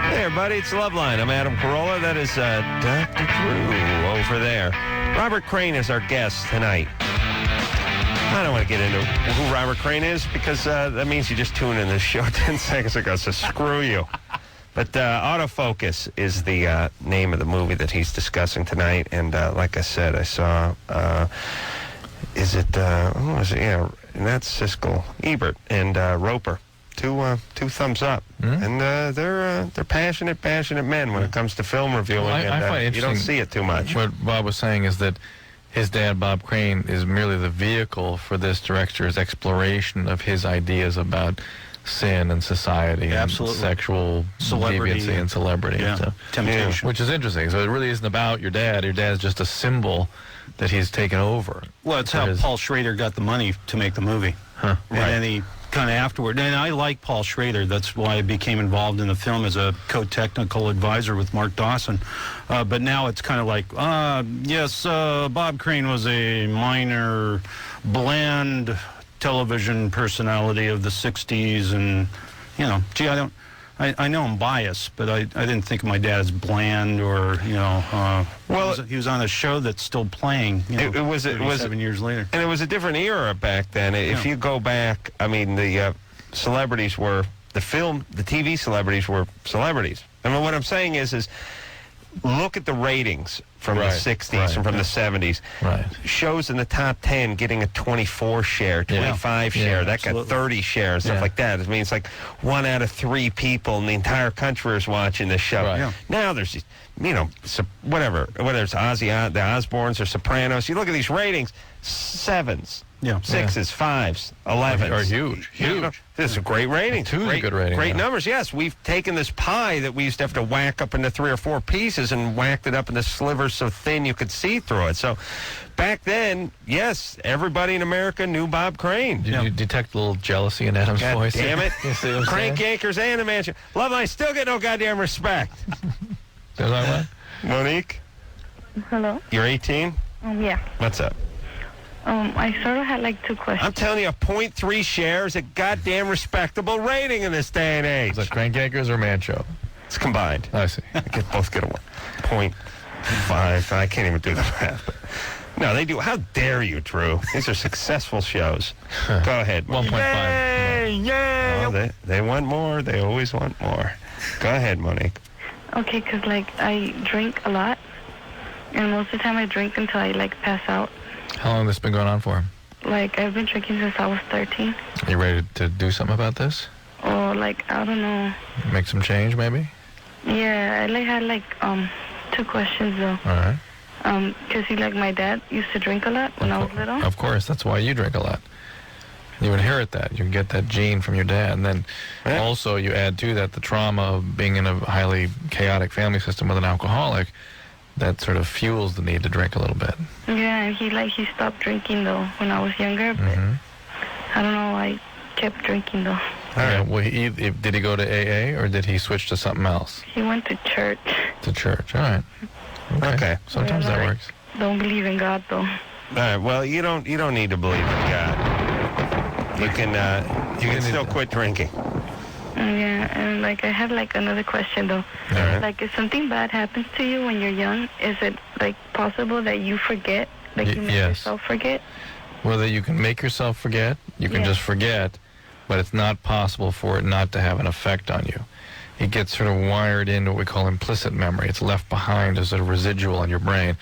Speaker 2: Hey, everybody, it's Loveline. I'm Adam Carolla. That is Dr. Drew over there. Robert Crane is our guest tonight. I don't want to get into who Robert Crane is because that means you just tuned in this show 10 seconds ago, so screw you. But Autofocus is the name of the movie that he's discussing tonight. And like I said, I saw, who was it? Yeah, and that's Siskel, Ebert, and Roper. Two thumbs up. And they're passionate men when it comes to film reviewing.
Speaker 4: Well, I find it
Speaker 2: you don't see it too much.
Speaker 4: What Bob was saying is that his dad, Bob Crane, is merely the vehicle for this director's exploration of his ideas about sin and society and sexual
Speaker 3: celebrity
Speaker 4: deviancy and celebrity.
Speaker 3: Yeah.
Speaker 4: And stuff.
Speaker 3: Temptation.
Speaker 4: Which is interesting. So it really isn't about your dad. Your dad's just a symbol that he's taken over.
Speaker 3: Well, it's how Paul Schrader got the money to make the movie.
Speaker 4: Huh.
Speaker 3: And then he kind of afterward, and I like Paul Schrader. That's why I became involved in the film as a co-technical advisor with Mark Dawson. But now it's kind of like, yes, Bob Crane was a minor, bland television personality of the 60s, and, you know, gee, I know I'm biased, but I didn't think of my dad as bland or, you know, he was on a show that's still playing, you know, it was 7 years later.
Speaker 2: And it was a different era back then. If you go back, I mean, the celebrities were the TV celebrities were celebrities. I mean, what I'm saying is look at the ratings from the 60s and from the 70s.
Speaker 4: Right.
Speaker 2: Shows in the top 10 getting a 24 share, 25 share. That got 30 shares, stuff like that. I mean, it's like 1 out of 3 people in the entire country is watching this show.
Speaker 4: Right. Yeah.
Speaker 2: Now there's, whatever, whether it's the Osbournes or Sopranos, you look at these ratings, 7s.
Speaker 3: Yeah.
Speaker 2: 6s, 5s, 11s.
Speaker 4: Are huge.
Speaker 2: This is a great rating.
Speaker 4: 2 is a good rating.
Speaker 2: Great numbers. Yes, we've taken this pie that we used to have to whack up into 3 or 4 pieces and whacked it up into slivers so thin you could see through it. So back then, yes, everybody in America knew Bob Crane.
Speaker 4: Did you detect a little jealousy in Adam's
Speaker 2: God
Speaker 4: voice?
Speaker 2: damn it.
Speaker 4: You see what I'm
Speaker 2: Crank
Speaker 4: saying?
Speaker 2: anchors and a mansion. Loveline still get no goddamn respect.
Speaker 4: Is that right?
Speaker 2: Monique,
Speaker 11: Hello?
Speaker 2: you're 18?
Speaker 11: Yeah.
Speaker 2: What's up?
Speaker 11: I sort of had like 2 questions.
Speaker 2: I'm telling you, a 0.3 share is a goddamn respectable rating in this day and age.
Speaker 4: Is that Crank Anchors or Man Show?
Speaker 2: It's combined.
Speaker 4: I see.
Speaker 2: Both get a 0.5. I can't even do the math. But no, they do. How dare you, Drew? These are successful shows. Go ahead.
Speaker 4: 1.5.
Speaker 2: Yay! Oh, they want more. They always want more. Go ahead, Monique.
Speaker 11: Okay, because like I drink a lot, and most of the time I drink until I like pass out.
Speaker 4: How long has this been going on for?
Speaker 11: Like I've been drinking since I was 13.
Speaker 4: Are you ready to do something about this?
Speaker 11: Or like I don't know.
Speaker 4: Make some change, maybe?
Speaker 11: Yeah, I had 2 questions though.
Speaker 4: All right.
Speaker 11: Because like my dad used to drink a lot when I was little.
Speaker 4: Of course, that's why you drink a lot. You inherit that. You get that gene from your dad. And then also you add to that the trauma of being in a highly chaotic family system with an alcoholic that sort of fuels the need to drink a little bit.
Speaker 11: Yeah, and he stopped drinking though when I was younger, but I don't know, I kept drinking though.
Speaker 4: Yeah, well, did he go to AA or did he switch to something else?
Speaker 11: He went to church.
Speaker 4: To church, all right. Okay. Sometimes that works.
Speaker 11: Don't believe in God though.
Speaker 2: All right. Well, you don't need to believe in God. You can still quit drinking.
Speaker 11: Yeah, and like I have like another question though.
Speaker 2: All right.
Speaker 11: Like if something bad happens to you when you're young, is it like possible that you forget? Like you make yourself forget?
Speaker 4: Whether you can make yourself forget, you can just forget, but it's not possible for it not to have an effect on you. It gets sort of wired into what we call implicit memory. It's left behind as a residual in your brain.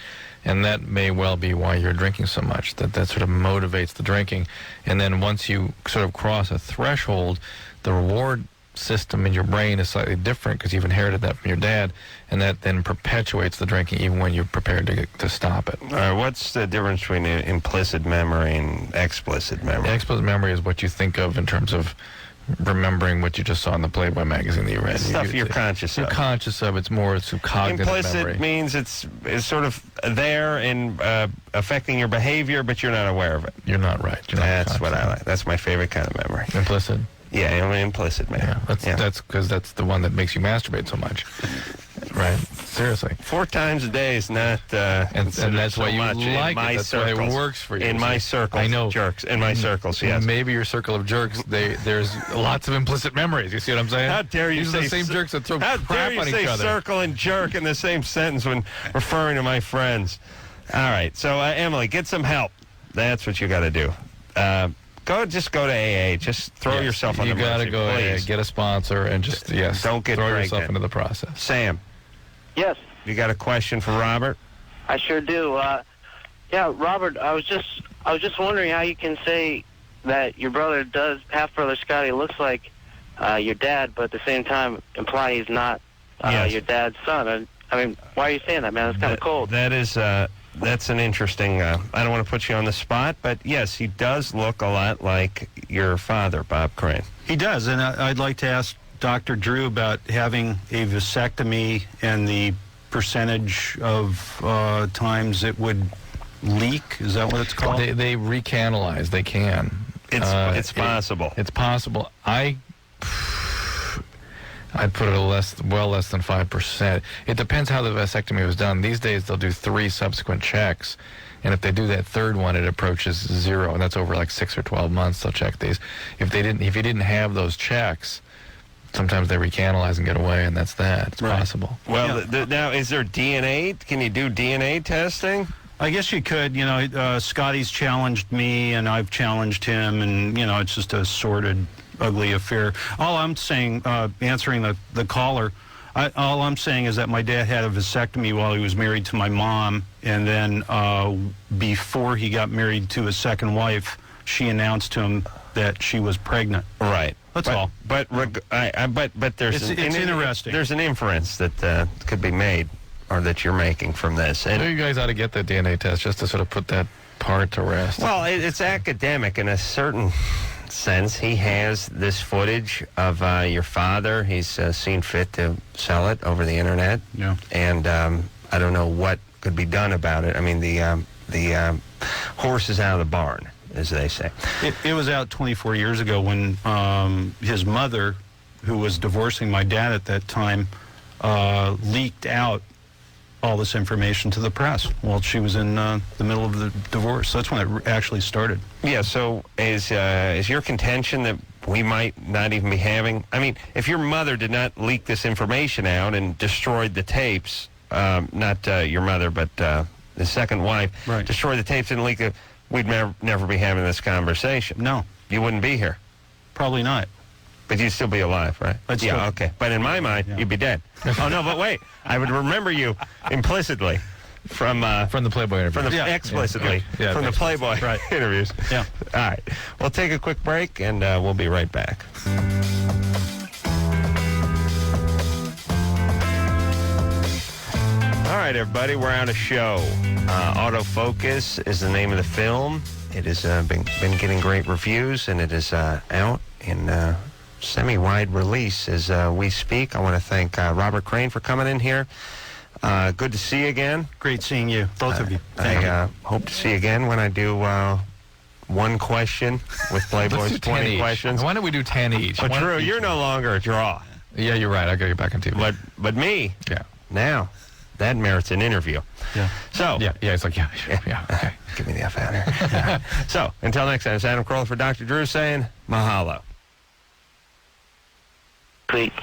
Speaker 4: And that may well be why you're drinking so much, that sort of motivates the drinking. And then once you sort of cross a threshold, the reward system in your brain is slightly different because you've inherited that from your dad, and that then perpetuates the drinking even when you're prepared to stop it.
Speaker 2: What's the difference between implicit memory and explicit memory?
Speaker 4: Explicit memory is what you think of in terms of remembering what you just saw in the Playboy magazine that you read.
Speaker 2: Stuff you're conscious of.
Speaker 4: You're conscious of. It's more cognitive
Speaker 2: implicit
Speaker 4: memory.
Speaker 2: Means it's sort of there and affecting your behavior, but you're not aware of it.
Speaker 4: You're not right.
Speaker 2: That's what I like. That's my favorite kind of memory.
Speaker 4: Implicit?
Speaker 2: Yeah, implicit memory.
Speaker 4: Yeah, that's because that's the one that makes you masturbate so much. Right? Seriously.
Speaker 2: 4 times a day is not
Speaker 4: and that's
Speaker 2: so
Speaker 4: why you
Speaker 2: much
Speaker 4: like
Speaker 2: in my
Speaker 4: it. That's
Speaker 2: circles.
Speaker 4: why it works for you.
Speaker 2: In my circles.
Speaker 4: I know.
Speaker 2: Jerks. In my circles, yes.
Speaker 4: Maybe your circle of jerks, there's lots of implicit memories. You see what I'm saying?
Speaker 2: How dare you
Speaker 4: These
Speaker 2: say
Speaker 4: are the same jerks that throw crap on each other. How dare you say
Speaker 2: circle and jerk in the same sentence when referring to my friends? All right. So, Emily, get some help. That's what you got to do. Just go to AA. Just throw yourself on the mercy.
Speaker 4: You got to go
Speaker 2: please.
Speaker 4: AA, get a sponsor, and just,
Speaker 2: don't get
Speaker 4: throw
Speaker 2: pregnant.
Speaker 4: yourself into the process.
Speaker 2: Sam.
Speaker 8: Yes.
Speaker 2: You got a question for Robert?
Speaker 8: I sure do. Robert, I was just wondering how you can say that your brother half brother Scotty looks like your dad, but at the same time imply he's not your dad's son. I mean, why are you saying that, man? It's kind of cold.
Speaker 2: That's an interesting, I don't want to put you on the spot, but yes, he does look a lot like your father, Bob Crane.
Speaker 3: He does, and I'd like to ask Dr. Drew about having a vasectomy and the percentage of times it would leak. Is that what it's called?
Speaker 4: They recanalize. They can.
Speaker 2: It's possible.
Speaker 4: It's possible. I'd put it less than 5%. It depends how the vasectomy was done. These days, they'll do 3 subsequent checks, and if they do that third one, it approaches 0, and that's over like 6 or 12 months. They'll check these. If you didn't have those checks, sometimes they recanalize and get away, and that's that. It's possible.
Speaker 2: Well, now is there DNA? Can you do DNA testing?
Speaker 3: I guess you could. You know, Scotty's challenged me, and I've challenged him, and it's just a sorted ugly affair. All I'm saying, answering the caller, all I'm saying is that my dad had a vasectomy while he was married to my mom, and then before he got married to his second wife, she announced to him that she was pregnant.
Speaker 2: Right.
Speaker 3: That's all.
Speaker 2: But there's
Speaker 3: It's interesting.
Speaker 2: There's an inference that could be made, or that you're making from this. And
Speaker 4: You guys ought to get the DNA test just to sort of put that part to rest.
Speaker 2: well, it's academic in a certain sense. He has this footage of your father. He's seen fit to sell it over the internet.
Speaker 3: Yeah.
Speaker 2: And I don't know what could be done about it. I mean, the horse is out of the barn, as they say.
Speaker 3: It was out 24 years ago when his mother, who was divorcing my dad at that time, leaked out all this information to the press while she was in the middle of the divorce. That's when it actually started.
Speaker 2: Yeah, so is your contention that we might not even be having... I mean, if your mother did not leak this information out and destroyed the tapes, not your mother, but the second wife,
Speaker 3: Right.
Speaker 2: destroyed the tapes and leaked it, we'd never be having this conversation.
Speaker 3: No,
Speaker 2: You wouldn't be here.
Speaker 3: probably not.
Speaker 2: But you'd still be alive, right?
Speaker 3: I'd
Speaker 2: Yeah,
Speaker 3: still-
Speaker 2: okay. But in my mind,
Speaker 3: Yeah.
Speaker 2: you'd be dead. Oh, no, but wait. I would remember you implicitly from
Speaker 4: From the Playboy interview.
Speaker 2: from the
Speaker 3: Yeah.
Speaker 2: explicitly
Speaker 4: Yeah,
Speaker 2: from the
Speaker 4: makes sense.
Speaker 2: Playboy
Speaker 3: Right.
Speaker 2: interviews.
Speaker 3: Yeah.
Speaker 2: All right. We'll take a quick break, and we'll be right back. All right, everybody, we're on a show. Autofocus is the name of the film. It has been getting great reviews, and it is out in semi-wide release as we speak. I want to thank Robert Crane for coming in here. Good to see you again.
Speaker 3: Great seeing you, both of you. Thank you.
Speaker 2: I hope to see you again when I do one question with
Speaker 4: Let's
Speaker 2: Playboy's
Speaker 4: do 10
Speaker 2: 20
Speaker 4: each.
Speaker 2: questions.
Speaker 4: Why don't we do 10 each?
Speaker 2: But
Speaker 4: One
Speaker 2: Drew,
Speaker 4: each.
Speaker 2: you're no longer a draw.
Speaker 4: Yeah, you're right. I got to get back on TV.
Speaker 2: But me,
Speaker 4: yeah.
Speaker 2: now, that merits an interview.
Speaker 3: Yeah.
Speaker 2: So,
Speaker 4: Yeah, it's like, yeah, sure, yeah, okay.
Speaker 2: Get me the F out of here. So, until next time, it's Adam Carolla for Dr. Drew saying mahalo.
Speaker 5: Creek.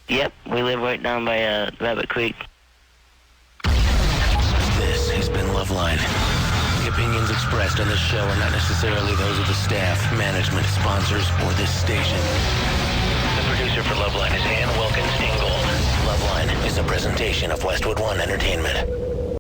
Speaker 5: Yep, we live right down by Rabbit Creek.
Speaker 1: This has been Loveline. The opinions expressed on this show are not necessarily those of the staff, management, sponsors, or this station. The producer for Loveline is Ann Wilkins Ingold. Loveline is a presentation of Westwood One Entertainment.